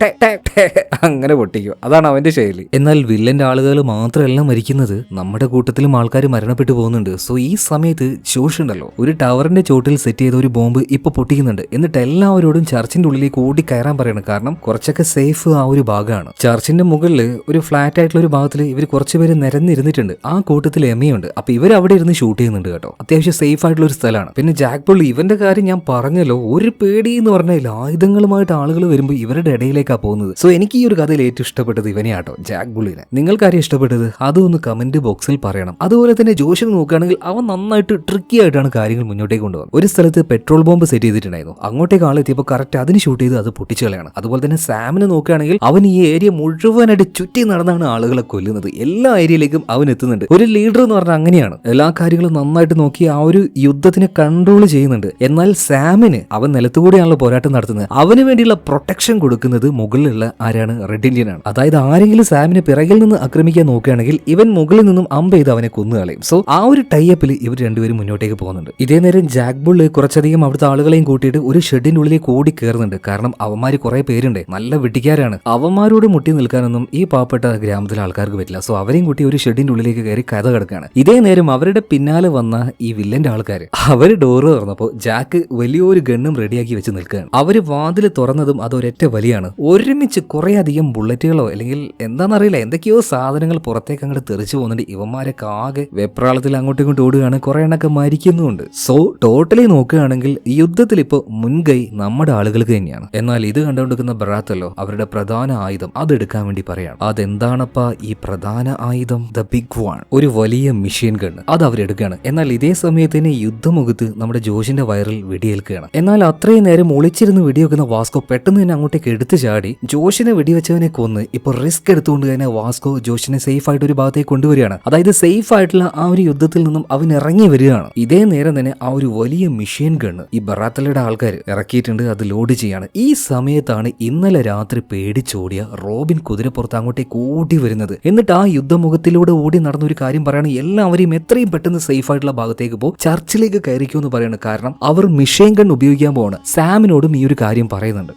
Speaker 1: അങ്ങനെ പൊട്ടിക്കും. അതാണ് അവന്റെ ശൈലി. എന്നാൽ വില്ലന്റെ ആളുകൾ മാത്രമല്ല മരിക്കുന്നത്, നമ്മുടെ കൂട്ടത്തിലും ആൾക്കാർ മരണപ്പെട്ടു പോകുന്നുണ്ട്. സോ ഈ സമയത്ത് ജോഷ് ഉണ്ടല്ലോ, ഒരു ടവറിന്റെ ചോട്ടിൽ സെറ്റ് ചെയ്ത ഒരു ബോംബ് ഇപ്പൊ പൊട്ടിക്കുന്നുണ്ട്. എന്നിട്ട് എല്ലാവരോടും ചർച്ചിന്റെ ഉള്ളിലേക്ക് ഓടി കയറാൻ പറയണം. കാരണം കുറച്ചൊക്കെ സേഫ് ആ ഒരു ഭാഗമാണ്. ചർച്ചിന്റെ മുകളിൽ ഒരു ഫ്ലാറ്റ് ആയിട്ടുള്ള ഒരു ഭാഗത്തിൽ ഇവർ കുറച്ചുപേര് നിരന്നിരുന്നിട്ടുണ്ട്. ആ കൂട്ടത്തിൽ എമയുണ്ട്. അപ്പൊ ഇവർ അവിടെ ഇരുന്ന് ഷൂട്ട് ചെയ്യുന്നുണ്ട് കേട്ടോ. അത്യാവശ്യം സേഫ് ആയിട്ടുള്ള ഒരു സ്ഥലമാണ്. പിന്നെ ജാക്ക് പുള്ളി, ഇവന്റെ കാര്യം ഞാൻ പറഞ്ഞല്ലോ, ഒരു പേടി എന്ന് പറഞ്ഞാൽ ആയുധങ്ങളുമായിട്ട് ആളുകൾ വരുമ്പോൾ ഇവരുടെ ഇടയിലേക്കാണ് പോകുന്നത്. സോ എനിക്ക് ഈ ഒരു കഥയിൽ ഏറ്റവും ഇഷ്ടപ്പെട്ടത് ഇവനെയാട്ടോ, ജാക്ക് പുള്ളിനെ. നിങ്ങൾക്കാരും ഇഷ്ടപ്പെട്ടത് അതൊന്ന് കമന്റ് ബോക്സിൽ പറയണം. അതുപോലെ തന്നെ ജോഷിനെ നോക്കുകയാണെങ്കിൽ അവൻ നന്നായിട്ട് ട്രിക്കി ആയിട്ടാണ് കാര്യങ്ങൾ മുന്നോട്ടേക്ക് കൊണ്ടുപോകുന്നത്. ഒരു സ്ഥലത്ത് പെട്രോൾ ബോംബ് സെറ്റ് ചെയ്തിട്ടുണ്ടായിരുന്നു. അങ്ങോട്ടേക്ക് ആളെത്തിയപ്പോൾ കറക്റ്റ് അതിന് ഷൂട്ട് ചെയ്ത് അത് പൊട്ടിച്ചു കളയാണ്. അതുപോലെ തന്നെ സാമിനെ നോക്കുകയാണെങ്കിൽ അവൻ ഈ ഏരിയ മുഴുവനായിട്ട് ചുറ്റി നടന്നാണ് ആളുകളെ കൊല്ലുന്നത്. എല്ലാ ഏരിയയിലേക്കും അവൻ എത്തുന്നുണ്ട്. ഒരു ലീഡർ എന്ന് പറഞ്ഞാൽ അങ്ങനെയാണ്. എല്ലാ കാര്യങ്ങളും നന്നായിട്ട് നോക്കി ആ ഒരു യുദ്ധത്തിനെ കൺട്രോൾ ചെയ്യുന്നുണ്ട്. എന്നാൽ സാമിന് അവൻ നിലത്തുകൂടിയാണല്ലോ പോരാട്ടം നടത്തുന്നത്. അവന് വേണ്ടിയുള്ള പ്രൊട്ടക്ഷൻ കൊടുക്കുന്നത് മുകളിലുള്ള ആരാണ്? റെഡ് ഇന്ത്യൻ ആണ്. അതായത് ആരെങ്കിലും സാമിനെ പിറകിൽ നിന്ന് ആക്രമിക്കാൻ നോക്കുകയാണെങ്കിൽ ഇവൻ മുകളിൽ നിന്നും അമ്പ് ചെയ്ത് അവനെ കൊന്നുകളയും. സോ ആ ഒരു ടൈപ്പിൽ ഇവർ രണ്ടുപേരും മുന്നോട്ടേക്ക് പോകുന്നുണ്ട്. ഇതേ നേരം ജാക്ക് ബുള്ള് കുറച്ചധികം അവിടുത്തെ ആളുകളെയും കൂട്ടിയിട്ട് ഒരു ഷെഡിന്റെ ഉള്ളിലേക്ക് ഓടി കയറുന്നുണ്ട്. കാരണം അവന്മാര് കുറെ പേരുണ്ട്, നല്ല വെട്ടിക്കാരാണ്. അവന്മാരോട് മുട്ടി നിൽക്കാനൊന്നും ഈ പാവപ്പെട്ട ഗ്രാമത്തിലെ ആൾക്കാർക്ക് പറ്റില്ല. സോ അവരെയും കൂട്ടി ഒരു ഷെഡിന്റെ ഉള്ളിലേക്ക് കയറി കഥ കിടക്കുകയാണ്. ഇതേ നേരം അവരുടെ പിന്നാലെ വന്ന ഈ വില്ലന്റെ ആൾക്കാർ അവര് ഡോറ് തുറന്നപ്പോൾ ജാക്ക് വലിയൊരു ഗണ്ണും റെഡിയാക്കി വെച്ച് നിൽക്കുകയാണ്. അവര് വാതിൽ തുറന്നതും അതൊരൊറ്റ വലിയാണ്. ഒരുമിച്ച് കുറെ അധികം ബുള്ളറ്റുകളോ അല്ലെങ്കിൽ എന്താണെന്നറിയില്ല, എന്തൊക്കെയോ സാധനങ്ങൾ പുറത്തേക്ക് അങ്ങോട്ട് തെറിച്ചു പോകുന്നുണ്ട്. ഇവന്മാരൊക്കെ ആകെ വെപ്രാളത്തിൽ അങ്ങോട്ടും ഇങ്ങോട്ടും ഓടുകയാണ്. കുറെ എണ്ണൊക്കെ മരിക്കുന്നുമുണ്ട്. സോ ടോട്ടലി നോക്കുകയാണെങ്കിൽ ഈ യുദ്ധത്തിൽ ഇപ്പോൾ മുൻകൈ നമ്മുടെ ആളുകൾക്ക് തന്നെയാണ്. എന്നാൽ ഇത് കണ്ടുകൊണ്ടിരിക്കുന്ന ബറാത്തല്ലോ അവരുടെ പ്രധാന ആയുധം അതെടുക്കാൻ വേണ്ടി പറയാണ്. അതെന്താണപ്പാ ഈ പ്രധാന ആയുധം? ദ ബിഗ് വൺ, ഒരു വലിയ മെഷീൻ ഗണ്ണ്. അത് അവരെടുക്കുകയാണ്. എന്നാൽ ഇതേ സമയത്ത് തന്നെ യുദ്ധമുഖത്ത് നമ്മുടെ ജോഷിന്റെ വയറിൽ വെടിയേൽക്കുകയാണ്. എന്നാൽ അത്രയും നേരം ഒളിച്ചിരുന്ന് വെടിവെക്കുന്ന വാസ്കോ പെട്ടെന്ന് തന്നെ അങ്ങോട്ടേക്ക് എടുത്തു ചാടി ജോഷിനെ വെടിവെച്ചവനെ കൊന്ന് ഇപ്പൊ റിസ്ക് എടുത്തുകൊണ്ട് തന്നെ വാസ്കോ ജോഷിനെ സേഫ് ആയിട്ട് ഒരു ഭാഗത്തേക്ക് കൊണ്ടുവരികയാണ്. അതായത് സേഫ് ആയിട്ടുള്ള ആ ഒരു യുദ്ധത്തിൽ നിന്നും അവൻ ഇറങ്ങി വരികയാണ്. ഇതേ നേരം തന്നെ ആ ഒരു വലിയ മെഷീൻ ഗണ്ണ് ഈ ബറാത്തലയുടെ ആൾക്കാർ ഇറക്കിയിട്ടുണ്ട്. അത് ലോഡ് ചെയ്യാണ്. ഈ സമയത്താണ് ഇന്നലെ രാത്രി പേടിച്ചോടിയ റോബിൻ കുതിരപ്പുറത്ത് അങ്ങോട്ടേക്ക് ഓടി വരുന്നത്. എന്നിട്ട് ആ യുദ്ധമുഖത്തിലൂടെ ഓടി നടന്ന ഒരു കാര്യം പറയാണ്, എല്ലാവരെയും എത്രയും പെട്ടെന്ന് സേഫ് ആയിട്ടുള്ള ഭാഗത്തേക്ക് പോ, ചർച്ചിലേക്ക് കയറിക്കോ എന്ന് പറയാണ്. കാരണം അവർ മെഷീൻ ഗൺ ഉപയോഗിക്കാൻ പോവാണ്. സാമിനോടും ഈ ഒരു കാര്യം പറയുന്നുണ്ട്.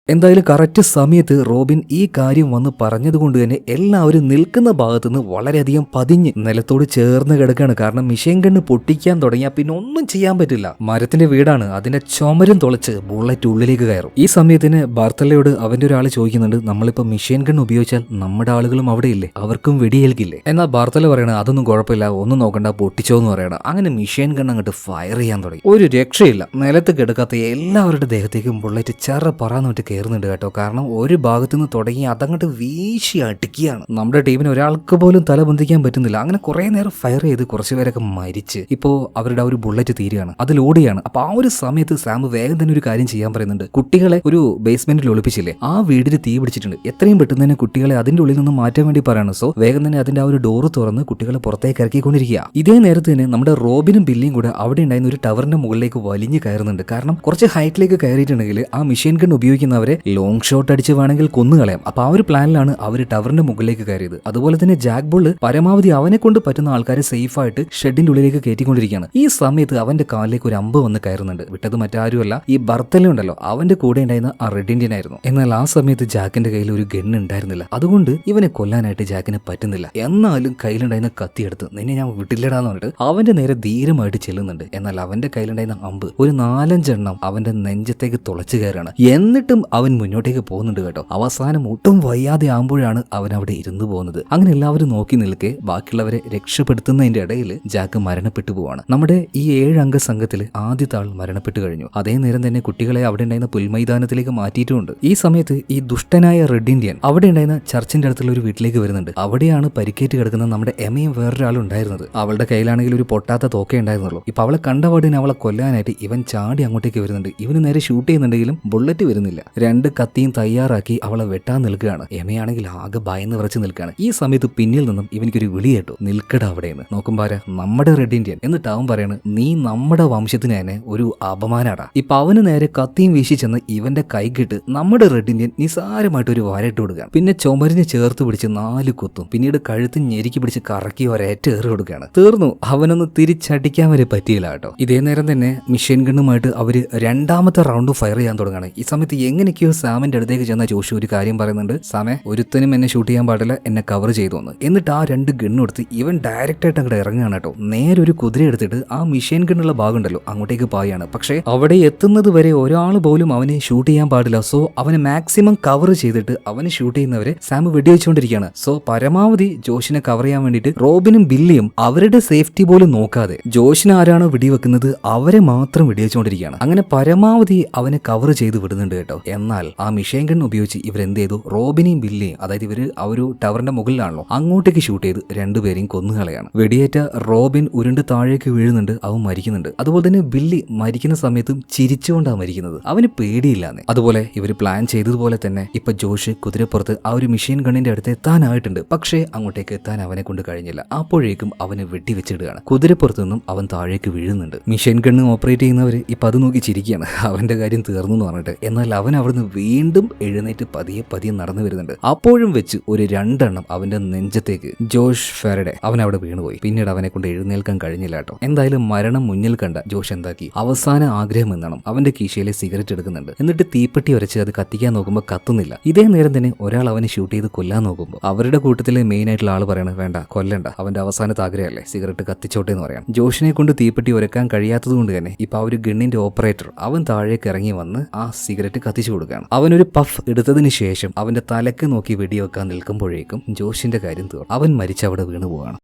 Speaker 1: എന്തായാലും കറക്റ്റ് സമയത്ത് റോബിൻ ഈ കാര്യം വന്ന് പറഞ്ഞതുകൊണ്ട് തന്നെ എല്ലാവരും നിൽക്കുന്ന ഭാഗത്തുനിന്ന് വളരെയധികം പതിഞ്ഞ് നിലത്തോട് ചേർന്ന് കിടക്കുകയാണ്. കാരണം മിഷീൻ ഗണ്ണ് പൊട്ടിക്കാൻ തുടങ്ങിയാൽ പിന്നെ ഒന്നും ചെയ്യാൻ പറ്റില്ല. മരത്തിന്റെ വീടാണ്, അതിന്റെ ചുമരും തുളച്ച് ബുള്ളറ്റ് ഉള്ളിലേക്ക് കയറും. ഈ സമയത്തിന് ബാർത്തലയോട് അവന്റെ ഒരാൾ ചോദിക്കുന്നുണ്ട്, നമ്മളിപ്പോ മിഷീൻ ഗണ്ണ് ഉപയോഗിച്ചാൽ നമ്മുടെ ആളുകളും അവിടെ ഇല്ലേ, അവർക്കും വെടിയേൽക്കില്ലേ? എന്നാൽ ബാർത്തല പറയണ അതൊന്നും കുഴപ്പമില്ല, ഒന്നും നോക്കണ്ട, പൊട്ടിച്ചോ എന്ന് പറയണം. അങ്ങനെ മിഷീൻ ഗണ്ണ് അങ്ങോട്ട് ഫയർ ചെയ്യാൻ തുടങ്ങി. ഒരു രക്ഷയില്ല, നിലത്ത് കിടക്കാത്ത എല്ലാവരുടെ ദേഹത്തേക്കും ബുള്ളറ്റ് ചെറ പറന്നിട്ട് കയറുന്നുണ്ട് കേട്ടോ. കാരണം ഒരു ഭാഗത്തുനിന്ന് തുടങ്ങി അതങ്ങോട്ട് വീശി അടിക്കുകയാണ്. നമ്മുടെ ടീമിന് ഒരാൾക്ക് പോലും തല ബന്ധിക്കാൻ പറ്റുന്നില്ല. അങ്ങനെ കുറെ നേരം ഫയർ ചെയ്ത് കുറച്ചുപേരൊക്കെ മരിച്ച് ഇപ്പോ അവരുടെ ആ ഒരു ബുള്ളറ്റ് തീരുകയാണ്, അതിൽ ഓടിയാണ്. അപ്പൊ ആ ഒരു സമയത്ത് സാം വേഗം തന്നെ ഒരു കാര്യം ചെയ്യാൻ പറയുന്നുണ്ട്. കുട്ടികളെ ഒരു ബേസ്മെന്റിൽ ഒളിപ്പിച്ചില്ലേ, ആ വീടിന് തീ പിടിച്ചിട്ടുണ്ട്, എത്രയും പെട്ടെന്ന് തന്നെ കുട്ടികളെ അതിന്റെ ഉള്ളിൽ നിന്ന് മാറ്റാൻ വേണ്ടി പറയാണ്. സോ വേഗം തന്നെ അതിന്റെ ആ ഒരു ഡോറ് തുറന്ന് കുട്ടികളെ പുറത്തേക്ക് ഇറക്കിക്കൊണ്ടിരിക്കുക. ഇതേ നേരത്ത് തന്നെ നമ്മുടെ റോബിനും ബില്ലിയും കൂടെ അവിടെ ഉണ്ടായിരുന്ന ഒരു ടവറിന്റെ മുകളിലേക്ക് വലിഞ്ഞു കയറുന്നുണ്ട്. കാരണം കുറച്ച് ഹൈറ്റിലേക്ക് കയറിയിട്ടുണ്ടെങ്കിൽ ആ മെഷീൻ ഗൺ ഉപയോഗിക്കുന്നവരെ ലോങ് ഷോട്ട് അടിച്ച് വേണമെങ്കിൽ കൊന്നുകളയാം. അപ്പൊ ആ ഒരു പ്ലാനിലാണ് അവർ ടവറിന്റെ മുകളിലേക്ക് കയറിയത്. അതുപോലെ തന്നെ ജാക്ക് ബുള്ള് പരമാവധി അവനെ കൊണ്ട് പറ്റുന്ന ആൾക്കാരെ സേഫ് ആയിട്ട് ഷെഡിന്റെ ഉള്ളിലേക്ക് കയറ്റിക്കൊണ്ടിരിക്കുകയാണ്. ഈ സമയത്ത് അവന്റെ കാലിലേക്ക് ഒരു അമ്പ് വന്ന് കയറുന്നുണ്ട്. വിട്ടത് മറ്റാരുമല്ല, ഈ ബർത്തല ഉണ്ടല്ലോ അവന്റെ കൂടെ ഉണ്ടായിരുന്ന ആ റെഡ് ഇന്ത്യൻ ആയിരുന്നു. എന്നാൽ ആ സമയത്ത് ജാക്കിന്റെ കയ്യിൽ ഒരു ഗണ്ണ് ഉണ്ടായിരുന്നില്ല. അതുകൊണ്ട് ഇവനെ കൊല്ലാനായിട്ട് ജാക്കിന് പറ്റുന്നില്ല. എന്നാലും കയ്യിലുണ്ടായിരുന്ന കത്തിയെടുത്ത് നിന്നെ ഞാൻ വിട്ടില്ലടാന്ന് പറഞ്ഞിട്ട് അവന്റെ നേരെ ധീരമായിട്ട് ചെല്ലുന്നുണ്ട്. എന്നാൽ അവന്റെ കയ്യിലുണ്ടായിരുന്ന അമ്പ് ഒരു 4-5 എണ്ണം അവന്റെ നെഞ്ചത്തേക്ക് തുളച്ചു കയറാണ്. എന്നിട്ടും അവൻ മുന്നോട്ടേക്ക് പോകുന്നുണ്ട് കേട്ടോ. അവസാനം ഒട്ടും വയ്യാതെ ആകുമ്പോഴാണ് അവൻ അവിടെ ഇരുന്നു പോകുന്നത്. അങ്ങനെ എല്ലാവരും നോക്കി നിൽക്കെ ബാക്കിയുള്ളവരെ രക്ഷപ്പെടുത്തുന്നതിന്റെ ഇടയിൽ ജാക്ക് മരണപ്പെട്ടു പോവാണ്. നമ്മുടെ ഈ 7 അംഗ സംഘത്തിൽ ആദ്യത്തെ ആൾ മരണപ്പെട്ടു കഴിഞ്ഞു. അതേ നേരം തന്നെ കുട്ടികളെ അവിടെ ഉണ്ടായിരുന്ന പുൽമൈതാനത്തിലേക്ക് മാറ്റിയിട്ടുമുണ്ട്. ഈ സമയത്ത് ഈ ദുഷ്ടനായ റെഡ് ഇന്ത്യൻ അവിടെ ഉണ്ടായിരുന്ന ചർച്ചിന്റെ അടുത്തുള്ള ഒരു വീട്ടിലേക്ക് വരുന്നുണ്ട്. അവിടെയാണ് പരിക്കേറ്റ് കിടക്കുന്ന നമ്മുടെ എമയും വേറൊരാളും ഉണ്ടായിരുന്നത്. അവളുടെ കയ്യിലാണെങ്കിൽ ഒരു പൊട്ടാത്ത തോക്കേ ഉണ്ടായിരുന്നുള്ളൂ. ഇപ്പൊ അവളെ കണ്ടപാടിന് അവളെ കൊല്ലാനായിട്ട് ഇവൻ ചാടി അങ്ങോട്ടേക്ക് വരുന്നുണ്ട്. ഇവന് നേരെ ഷൂട്ട് ചെയ്യുന്നുണ്ടെങ്കിലും ബുള്ളറ്റ് വരുന്നില്ല. 2 കത്തിയും തയ്യാറാക്കി അവളെ വെട്ടാൻ നിൽക്കുകയാണ്. എമയാണെങ്കിൽ ആകെ ഭയന്ന് വിറച്ച് നിൽക്കുകയാണ്. ഈ സമയത്ത് പിന്നിൽ നിന്നും ഇവനിക്കൊരു വിളി കേട്ടു, നിൽക്കട അവിടെയെന്ന്. നോക്കുമ്പാര നമ്മുടെ റെഡ് ഇന്ത്യൻ. എന്നിട്ട് അവൻ പറയാണ്, നീ നമ്മുടെ വംശത്തിന് തന്നെ ഒരു അപമാനാടാ. ഇപ്പൊ അവന് നേരെ കത്തിയും വീശി ചെന്ന് ഇവന്റെ കൈകിട്ട് നമ്മുടെ റെഡ് ഇന്ത്യൻ നിസാരമായിട്ട് ഒരു വരട്ട് കൊടുക്കുകയാണ്. പിന്നെ ചുമരിന് ചേർത്ത് പിടിച്ച് 4 കുത്തും. പിന്നീട് കഴുത്ത് ഞെരുക്കി പിടിച്ച് കറക്കി ഒരേറ്റ ഏറ് കൊടുക്കുകയാണ്. തീർന്നു. അവനൊന്ന് തിരിച്ചടിക്കാൻ വരെ പറ്റിയില്ല കേട്ടോ. ഇതേ നേരം തന്നെ മിഷൻ ഗണ്ണുമായിട്ട് അവര് രണ്ടാമത്തെ റൗണ്ട് ഫയർ ചെയ്യാൻ തുടങ്ങുകയാണ്. ഈ സമയത്ത് എങ്ങനെയൊക്കെയോ സാമിന്റെ അടുത്തേക്ക് ചെന്ന ജോഷു ഒരു കാര്യം പറയുന്നുണ്ട്, സാമേ ഒരുത്തനും എന്നെ ഷൂട്ട് ചെയ്യാൻ പാടില്ല, എന്നെ കവർ ചെയ്തു എന്ന്. എന്നിട്ട് ആ 2 ഗണ്ണും എടുത്ത് ഇവൻ ഡയറക്റ്റ് ആയിട്ട് അങ്ങോട്ട് ഇറങ്ങുകയാണ് കേട്ടോ. നേരെ ഒരു കുതിര എടുത്തിട്ട് ആ മിഷൻ ഗണ്ണുള്ള ഭാഗം ഉണ്ടല്ലോ അങ്ങോട്ടേക്ക് പായാണ്. പക്ഷേ അവിടെ എത്തുന്നത് വരെ ഒരാൾ പോലും അവനെ ഷൂട്ട് ചെയ്യാൻ പാടില്ല. സോ അവനെ മാക്സിമം കവർ ചെയ്തിട്ട് അവനെ ഷൂട്ട് ചെയ്യുന്നവരെ സാം വെടിവെച്ചുകൊണ്ടിരിക്കുകയാണ്. സോ പരമാവധി ജോഷിനെ കവർ ചെയ്യാൻ വേണ്ടിയിട്ട് റോബിനും ബില്ലിയും അവരുടെ സേഫ്റ്റി പോലും നോക്കാതെ ജോഷിനെ ആരാണോ വെടിവെക്കുന്നത് അവരെ മാത്രം വെടിവെച്ചുകൊണ്ടിരിക്കുകയാണ്. അങ്ങനെ പരമാവധി അവനെ കവർ ചെയ്ത് വിടുന്നുണ്ട് കേട്ടോ. എന്നാൽ ആ മിഷൻ ഗൺ ഉപയോഗിച്ച് ഇവരെന്ത് ചെയ്തു, റോബിനെയും ബില്ലിയും, അതായത് ഇവര് ആ ഒരു ടവറിന്റെ മുകളിലാണല്ലോ, അങ്ങോട്ടേക്ക് ഷൂട്ട് ചെയ്ത് 2 പേരെയും കൊന്നുകളയാണ്. വെടിയേറ്റ റോബിൻ ഉരുണ്ട് താഴേക്ക് വീഴുന്നുണ്ട്, അവൻ മരിക്കുന്നുണ്ട്. അതുപോലെ തന്നെ ബില്ലി മരിക്കുന്ന സമയത്തും ചിരിച്ചുകൊണ്ടാണ് മരിക്കുന്നത്. അവന് പേടിയില്ലാന്ന്. അതുപോലെ ഇവർ പ്ലാൻ ചെയ്തതുപോലെ തന്നെ ഇപ്പൊ ജോഷ് കുതിരപ്പുറത്ത് ആ ഒരു മിഷൻ ഗണ്ണിന്റെ അടുത്ത് എത്താനായിട്ടുണ്ട്. പക്ഷേ അങ്ങോട്ടേക്ക് എത്താൻ അവനെ കൊണ്ട് കഴിഞ്ഞില്ല. അപ്പോഴേക്കും അവന് വെട്ടിവെച്ചിടുകയാണ്. കുതിരപ്പുറത്തു നിന്നും അവൻ താഴേക്ക് വീഴുന്നുണ്ട്. മിഷൻ ഗണ്ണ് ഓപ്പറേറ്റ് ചെയ്യുന്നവർ ഇപ്പൊ അത് നോക്കി ചിരിക്കുകയാണ്, അവന്റെ കാര്യം തീർന്നു എന്ന് പറഞ്ഞിട്ട്. എന്നാൽ അവൻ അവിടുന്ന് വീണ്ടും എഴുന്നേറ്റ് പതിയെ നടന്നു വരുന്നുണ്ട്. അപ്പോഴും വെച്ച് ഒരു 2 എണ്ണം അവന്റെ നെഞ്ചത്തേക്ക് ജോഷ് ഫെറഡെ അവൻ അവിടെ വീണുപോയി. പിന്നീട് അവനെ കൊണ്ട് എഴുന്നേൽക്കാൻ കഴിഞ്ഞില്ല കേട്ടോ. എന്തായാലും മരണം മുന്നിൽ കണ്ട ജോഷ് എന്താക്കി, അവസാന ആഗ്രഹം എന്നാണ് അവന്റെ കീശയിലെ സിഗരറ്റ് എടുക്കുന്നുണ്ട്. എന്നിട്ട് തീപ്പെട്ടി ഉരച്ച് അത് കത്തിക്കാൻ നോക്കുമ്പോൾ കത്തുന്നില്ല. ഇതേ നേരം തന്നെ ഒരാൾ അവനെ ഷൂട്ട് ചെയ്ത് കൊല്ലാൻ നോക്കുമ്പോൾ അവരുടെ കൂട്ടത്തിലെ മെയിൻ ആയിട്ടുള്ള ആള് പറയണത്, വേണ്ട കൊല്ലണ്ട, അവന്റെ അവസാനത്തെ ആഗ്രഹമല്ലേ, സിഗരറ്റ് കത്തിച്ചോട്ടെ എന്ന് പറയാം. ജോഷിനെ കൊണ്ട് തീപ്പെട്ടി ഉരക്കാൻ കഴിയാത്തത് കൊണ്ട് തന്നെ ഇപ്പൊ ആ ഒരു ഗണ്ണിന്റെ ഓപ്പറേറ്റർ അവൻ താഴേക്ക് ഇറങ്ങി വന്ന് ആ സിഗരറ്റ് കത്തിച്ചു കൊടുക്കുകയാണ്. അവനൊരു പഫ് എടുത്തതിന് ശേഷം അവന്റെ തലക്ക് നോക്കി വെടിവെക്കാൻ നിൽക്കുമ്പോഴേക്കും ജോഷിന്റെ കാര്യം തീർന്നു. അവൻ മരിച്ചവിടെ വീണു പോവാണ്.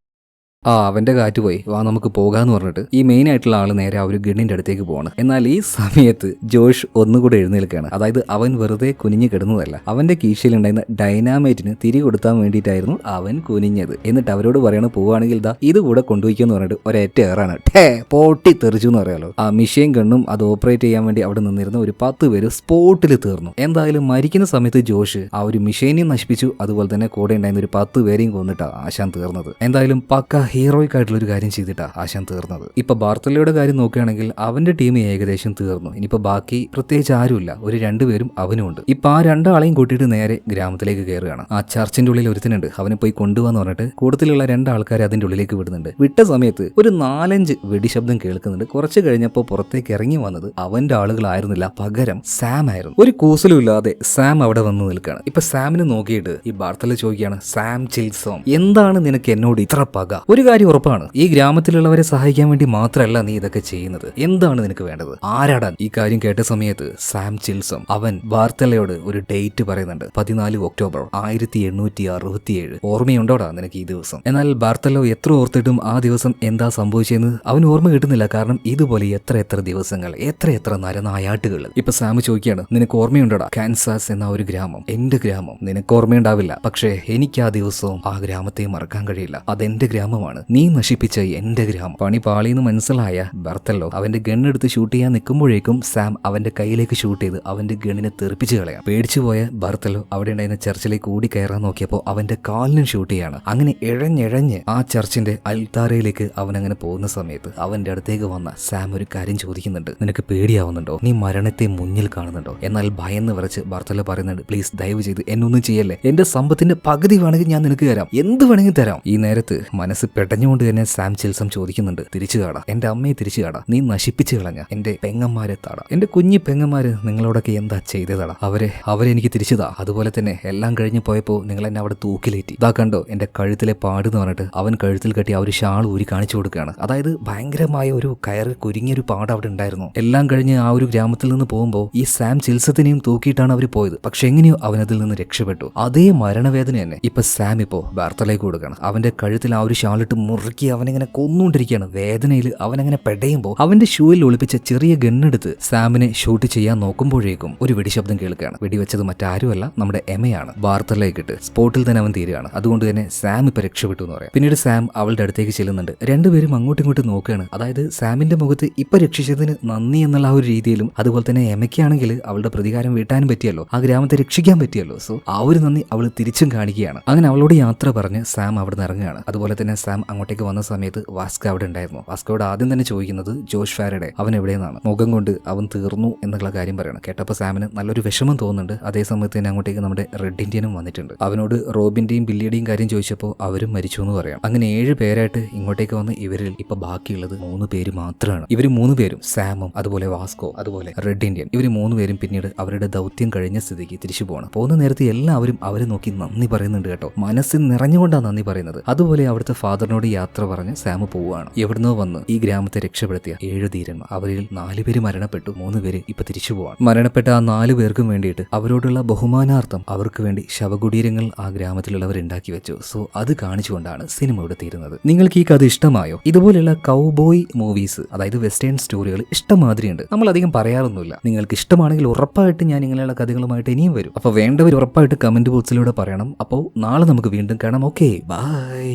Speaker 1: അവന്റെ കാറ്റ് പോയി, വാ നമുക്ക് പോകാന്ന് പറഞ്ഞിട്ട് ഈ മെയിൻ ആയിട്ടുള്ള ആള് നേരെ ആ ഒരു ഗണ്ണിന്റെ അടുത്തേക്ക് പോവാണ്. എന്നാൽ ഈ സമയത്ത് ജോഷ് ഒന്നുകൂടെ എഴുന്നേൽക്കുകയാണ്. അതായത് അവൻ വെറുതെ കുനിഞ്ഞു കിടന്നതല്ല, അവന്റെ കീശയിലുണ്ടായിരുന്ന ഡൈനാമൈറ്റിന് തിരി കൊടുത്താൻ വേണ്ടിയിട്ടായിരുന്നു അവൻ കുനിഞ്ഞത്. എന്നിട്ട് അവരോട് പറയണ പോവുകയാണെങ്കിൽ ഇതാ ഇത് കൂടെ കൊണ്ടുപോയിക്കെന്ന് പറഞ്ഞിട്ട് ഒരേറ്റ ഏറാണ്. പൊട്ടി തെറിച്ചു എന്ന് പറയാലോ. ആ മിഷൻ ഗണ്ണും അത് ഓപ്പറേറ്റ് ചെയ്യാൻ വേണ്ടി അവിടെ നിന്നിരുന്ന ഒരു 10 പേര് സ്പോട്ടിൽ തീർന്നു. എന്തായാലും മരിക്കുന്ന സമയത്ത് ജോഷ് ആ ഒരു മിഷേനെയും നശിപ്പിച്ചു, അതുപോലെ തന്നെ കൂടെ ഉണ്ടായിരുന്ന ഒരു 10 പേരെയും കൊന്നിട്ടാ ആശാൻ തീർന്നത്. എന്തായാലും പക്ക ഹീറോയിക് ആയിട്ടുള്ള ഒരു കാര്യം ചെയ്തിട്ടാ ആശാൻ തീർന്നത്. ഇപ്പൊ ബാർത്തലയുടെ കാര്യം നോക്കുകയാണെങ്കിൽ അവന്റെ ടീം ഏകദേശം തീർന്നു. ഇനിയിപ്പോ ബാക്കി പ്രത്യേകിച്ച് ആരുമില്ല, ഒരു 2 പേരും അവനും ഉണ്ട്. ഇപ്പൊ ആ 2 ആളെയും കൂട്ടിയിട്ട് നേരെ ഗ്രാമത്തിലേക്ക് കയറുകയാണ്. ആ ചർച്ചിന്റെ ഉള്ളിൽ ഒരുത്തനുണ്ട്, അവനെ പോയി കൊണ്ടുപോകാന്ന് പറഞ്ഞിട്ട് കൂട്ടത്തിലുള്ള 2 ആൾക്കാരെ അതിന്റെ ഉള്ളിലേക്ക് വിടുന്നുണ്ട്. വിട്ട സമയത്ത് ഒരു 4-5 വെടിശബ്ദം കേൾക്കുന്നുണ്ട്. കുറച്ച് കഴിഞ്ഞപ്പോൾ പുറത്തേക്ക് ഇറങ്ങി വന്നത് അവന്റെ ആളുകളായിരുന്നില്ല, പകരം സാം ആയിരുന്നു. ഒരു കൂസലും ഇല്ലാതെ സാം അവിടെ വന്ന് നിൽക്കുകയാണ്. ഇപ്പൊ സാമിനെ നോക്കിയിട്ട് ഈ ബാർത്തല ചോദിക്കുകയാണ്, സാം ചിൽസോം, എന്താണ് നിനക്ക് എന്നോട് ഇത്ര പക? ഒരു കാര്യം ഉറപ്പാണ്, ഈ ഗ്രാമത്തിലുള്ളവരെ സഹായിക്കാൻ വേണ്ടി മാത്രമല്ല നീ ഇതൊക്കെ ചെയ്യുന്നത്. എന്താണ് നിനക്ക് വേണ്ടത്? ആരാടാൻ? ഈ കാര്യം കേട്ട സമയത്ത് സാം ചിൽസം അവൻ ബാർത്തലയോട് ഒരു ഡേറ്റ് പറയുന്നുണ്ട്, 14 ഒക്ടോബർ 1867. ഓർമ്മയുണ്ടോടാ നിനക്ക് ഈ ദിവസം? എന്നാൽ ബാർത്തലോ എത്ര ഓർത്തിട്ടും ആ ദിവസം എന്താ സംഭവിച്ചെന്ന് അവന് ഓർമ്മ കിട്ടുന്നില്ല. കാരണം ഇതുപോലെ എത്ര ദിവസങ്ങൾ, എത്ര നരനായാട്ടുകൾ. ഇപ്പൊ സാം ചോദിക്കുകയാണ്, നിനക്ക് ഓർമ്മയുണ്ടോടാ കാൻസാസ് എന്ന ഒരു ഗ്രാമം? എന്റെ ഗ്രാമം. നിനക്ക് ഓർമ്മയുണ്ടാവില്ല, പക്ഷേ എനിക്ക് ആ ദിവസവും ആ ഗ്രാമത്തെ മറക്കാൻ കഴിയില്ല. അതെന്റെ ഗ്രാമമാണ്, നീ നശിപ്പിച്ച എന്റെ ഗ്രാമം. പണി പാളിയെന്ന് മനസ്സിലായ ബർത്തല്ലോ അവന്റെ ഗണ്ണെടുത്ത് ഷൂട്ട് ചെയ്യാൻ നിൽക്കുമ്പോഴേക്കും സാം അവന്റെ കയ്യിലേക്ക് ഷൂട്ട് ചെയ്ത് അവന്റെ ഗണ്ണിനെ തെറിപ്പിച്ച് കളയാം. പേടിച്ചുപോയ ബർത്തല്ലോ അവിടെ ഉണ്ടായിരുന്ന ചർച്ചിലേക്ക് കൂടി കയറാൻ നോക്കിയപ്പോൾ അവന്റെ കാലിനും ഷൂട്ട് ചെയ്യാണ്. അങ്ങനെ ഇഴഞ്ഞിഴഞ്ഞ് ആ ചർച്ചിന്റെ അൽത്താരയിലേക്ക് അവൻ അങ്ങനെ പോകുന്ന സമയത്ത് അവന്റെ അടുത്തേക്ക് വന്ന സാം ഒരു കാര്യം ചോദിക്കുന്നുണ്ട്, നിനക്ക് പേടിയാവുന്നുണ്ടോ? നീ മരണത്തെ മുന്നിൽ കാണുന്നുണ്ടോ? എന്നാൽ ഭയന്ന് വിറച്ച് ബർത്തല്ലോ പറയുന്നുണ്ട്, പ്ലീസ് ദയവ് ചെയ്ത് എന്നൊന്നും ചെയ്യല്ലേ, എന്റെ സമ്പത്തിന്റെ പകുതി വേണമെങ്കിൽ ഞാൻ നിനക്ക് തരാം, എന്ത് വേണമെങ്കിൽ തരാം. ഈ നേരത്ത് മനസ്സ് പെട്ടഞ്ഞുകൊണ്ട് തന്നെ സാം ചിൽസം ചോദിക്കുന്നുണ്ട്, തിരിച്ചു കാടാ, എന്റെ അമ്മയെ തിരിച്ചു കാടാ, നീ നശിപ്പിച്ചു കളഞ്ഞ എന്റെ പെങ്ങന്മാരെ താടാ, എന്റെ കുഞ്ഞു പെങ്ങന്മാര് നിങ്ങളോടൊക്കെ എന്താ ചെയ്തതാടാ, അവരെ എനിക്ക് തിരിച്ചതാ. അതുപോലെ തന്നെ എല്ലാം കഴിഞ്ഞ് പോയപ്പോ നിങ്ങൾ എന്നെ അവിടെ തൂക്കിലേറ്റി, ഇതാ കണ്ടോ എന്റെ കഴുത്തിലെ പാടെന്ന് പറഞ്ഞിട്ട് അവൻ കഴുത്തിൽ കെട്ടി ആ ഒരു ഷാൾ ഊരി കാണിച്ചു കൊടുക്കുകയാണ്. അതായത് ഭയങ്കരമായ ഒരു കയറ് കുരുങ്ങിയൊരു പാട് അവിടെ ഉണ്ടായിരുന്നു. എല്ലാം കഴിഞ്ഞ് ആ ഒരു ഗ്രാമത്തിൽ നിന്ന് പോകുമ്പോൾ ഈ സാം ചിൽസത്തിനെയും തൂക്കിയിട്ടാണ് അവർ പോയത്. പക്ഷെ എങ്ങനെയോ അവനതിൽ നിന്ന് രക്ഷപ്പെട്ടു. അതേ മരണവേദന തന്നെ ഇപ്പൊ സാം ഇപ്പോ ബാർത്തലേക്ക് കൊടുക്കണം. അവന്റെ കഴുത്തിൽ ആ ഒരു ഷാൾ കഴുത്തിട്ട് മുറുക്കി അവനിങ്ങനെ കൊന്നുകൊണ്ടിരിക്കുകയാണ്. വേദനയിൽ അവനങ്ങനെ പെടയുമ്പോൾ അവന്റെ ഷൂയിൽ ഒളിപ്പിച്ച ചെറിയ ഗണ്ണെടുത്ത് സാമിനെ ഷൂട്ട് ചെയ്യാൻ നോക്കുമ്പോഴേക്കും ഒരു വെടിശബ്ദം കേൾക്കുകയാണ്. വെടിവെച്ചത് മറ്റാരുമല്ല, നമ്മുടെ എമയാണ്. വാർത്തയിലേക്കിട്ട് സ്പോട്ടിൽ തന്നെ അവൻ തീരുകയാണ്. അതുകൊണ്ട് തന്നെ സാം ഇപ്പൊ രക്ഷപ്പെട്ടു എന്ന് പറയാം. പിന്നീട് സാം അവളുടെ അടുത്തേക്ക് ചെല്ലുന്നുണ്ട്. രണ്ടുപേരും അങ്ങോട്ടും ഇങ്ങോട്ടും നോക്കുകയാണ്. അതായത് സാമിന്റെ മുഖത്ത് ഇപ്പൊ രക്ഷിച്ചതിന് നന്ദി എന്നുള്ള ആ ഒരു രീതിയിലും, അതുപോലെ തന്നെ എമയ്ക്കാണെങ്കിൽ അവളുടെ പ്രതികാരം വീട്ടാനും പറ്റിയല്ലോ, ആ ഗ്രാമത്തെ രക്ഷിക്കാൻ പറ്റിയല്ലോ. സോ ആ ഒരു നന്ദി അവൾ തിരിച്ചും കാണിക്കുകയാണ്. അങ്ങനെ അവളോട് യാത്ര പറഞ്ഞ് സാം അവിടെ നിന്ന് ഇറങ്ങുകയാണ്. അതുപോലെ തന്നെ സാം അങ്ങോട്ടേക്ക് വന്ന സമയത്ത് വാസ്കോ അവിടെ ഉണ്ടായിരുന്നു. വാസ്കോയോട് ആദ്യം തന്നെ ചോദിക്കുന്നത് ജോഷ് ഫാരഡെ അവൻ എവിടെയെന്നാണ്. മുഖം കൊണ്ട് അവൻ തീർന്നു എന്നുള്ള കാര്യം പറയണം. കേട്ടപ്പോൾ സാമിന് നല്ലൊരു വിഷമം തോന്നുന്നുണ്ട്. അതേ സമയത്ത് തന്നെ അങ്ങോട്ടേക്ക് നമ്മുടെ റെഡ് ഇന്ത്യനും വന്നിട്ടുണ്ട്. അവനോട് റോബിന്റെയും ബില്ലിയുടെയും കാര്യം ചോദിച്ചപ്പോൾ അവരും മരിച്ചു എന്ന് പറയാം. അങ്ങനെ 7 പേരായിട്ട് ഇങ്ങോട്ടേക്ക് വന്ന് ഇവരിൽ ഇപ്പൊ ബാക്കിയുള്ളത് 3 പേര് മാത്രമാണ്. ഇവർ 3 പേരും സാമും അതുപോലെ വാസ്കോ അതുപോലെ റെഡ് ഇന്ത്യൻ, ഇവർ 3 പേരും പിന്നീട് അവരുടെ ദൗത്യം കഴിഞ്ഞ സ്ഥിതിക്ക് തിരിച്ചു പോകണം. പോകുന്ന നേരത്തെ എല്ലാവരും അവരെ നോക്കി നന്ദി പറയുന്നുണ്ട് കേട്ടോ. മനസ്സിൽ നിറഞ്ഞുകൊണ്ടാണ് നന്ദി പറയുന്നത്. അതുപോലെ അവിടുത്തെ ഫാദറിനോട് യാത്ര പറഞ്ഞ് സാം പോവുകയാണ്. എവിടുന്നോ വന്ന് ഈ ഗ്രാമത്തെ രക്ഷപ്പെടുത്തിയ 7 ധീരന്മാർ, അവരിൽ 4 പേര് മരണപ്പെട്ടു, 3 പേര് ഇപ്പൊ തിരിച്ചു പോവാണ്. മരണപ്പെട്ട ആ 4 പേർക്കും വേണ്ടിയിട്ട് അവരോടുള്ള ബഹുമാനാർത്ഥം അവർക്ക് വേണ്ടി ശവകുടീരങ്ങൾ ആ ഗ്രാമത്തിലുള്ളവർ ഉണ്ടാക്കി വെച്ചു. സോ അത് കാണിച്ചുകൊണ്ടാണ് സിനിമ ഇവിടെ തീരുന്നത്. നിങ്ങൾക്ക് ഈ കഥ ഇഷ്ടമായോ? ഇതുപോലെയുള്ള കൗബോയ് മൂവീസ്, അതായത് വെസ്റ്റേൺ സ്റ്റോറികൾ ഇഷ്ടമാതിരിയുണ്ട്. നമ്മൾ അധികം പറയാറൊന്നുമില്ല. നിങ്ങൾക്ക് ഇഷ്ടമാണെങ്കിൽ ഉറപ്പായിട്ട് ഞാൻ ഇങ്ങനെയുള്ള കഥകളുമായിട്ട് ഇനിയും വരും. അപ്പോൾ വേണ്ടവർ ഉറപ്പായിട്ട് കമന്റ് ബോക്സിലൂടെ പറയണം. അപ്പോൾ നാളെ നമുക്ക് വീണ്ടും കാണാം. Okay, by.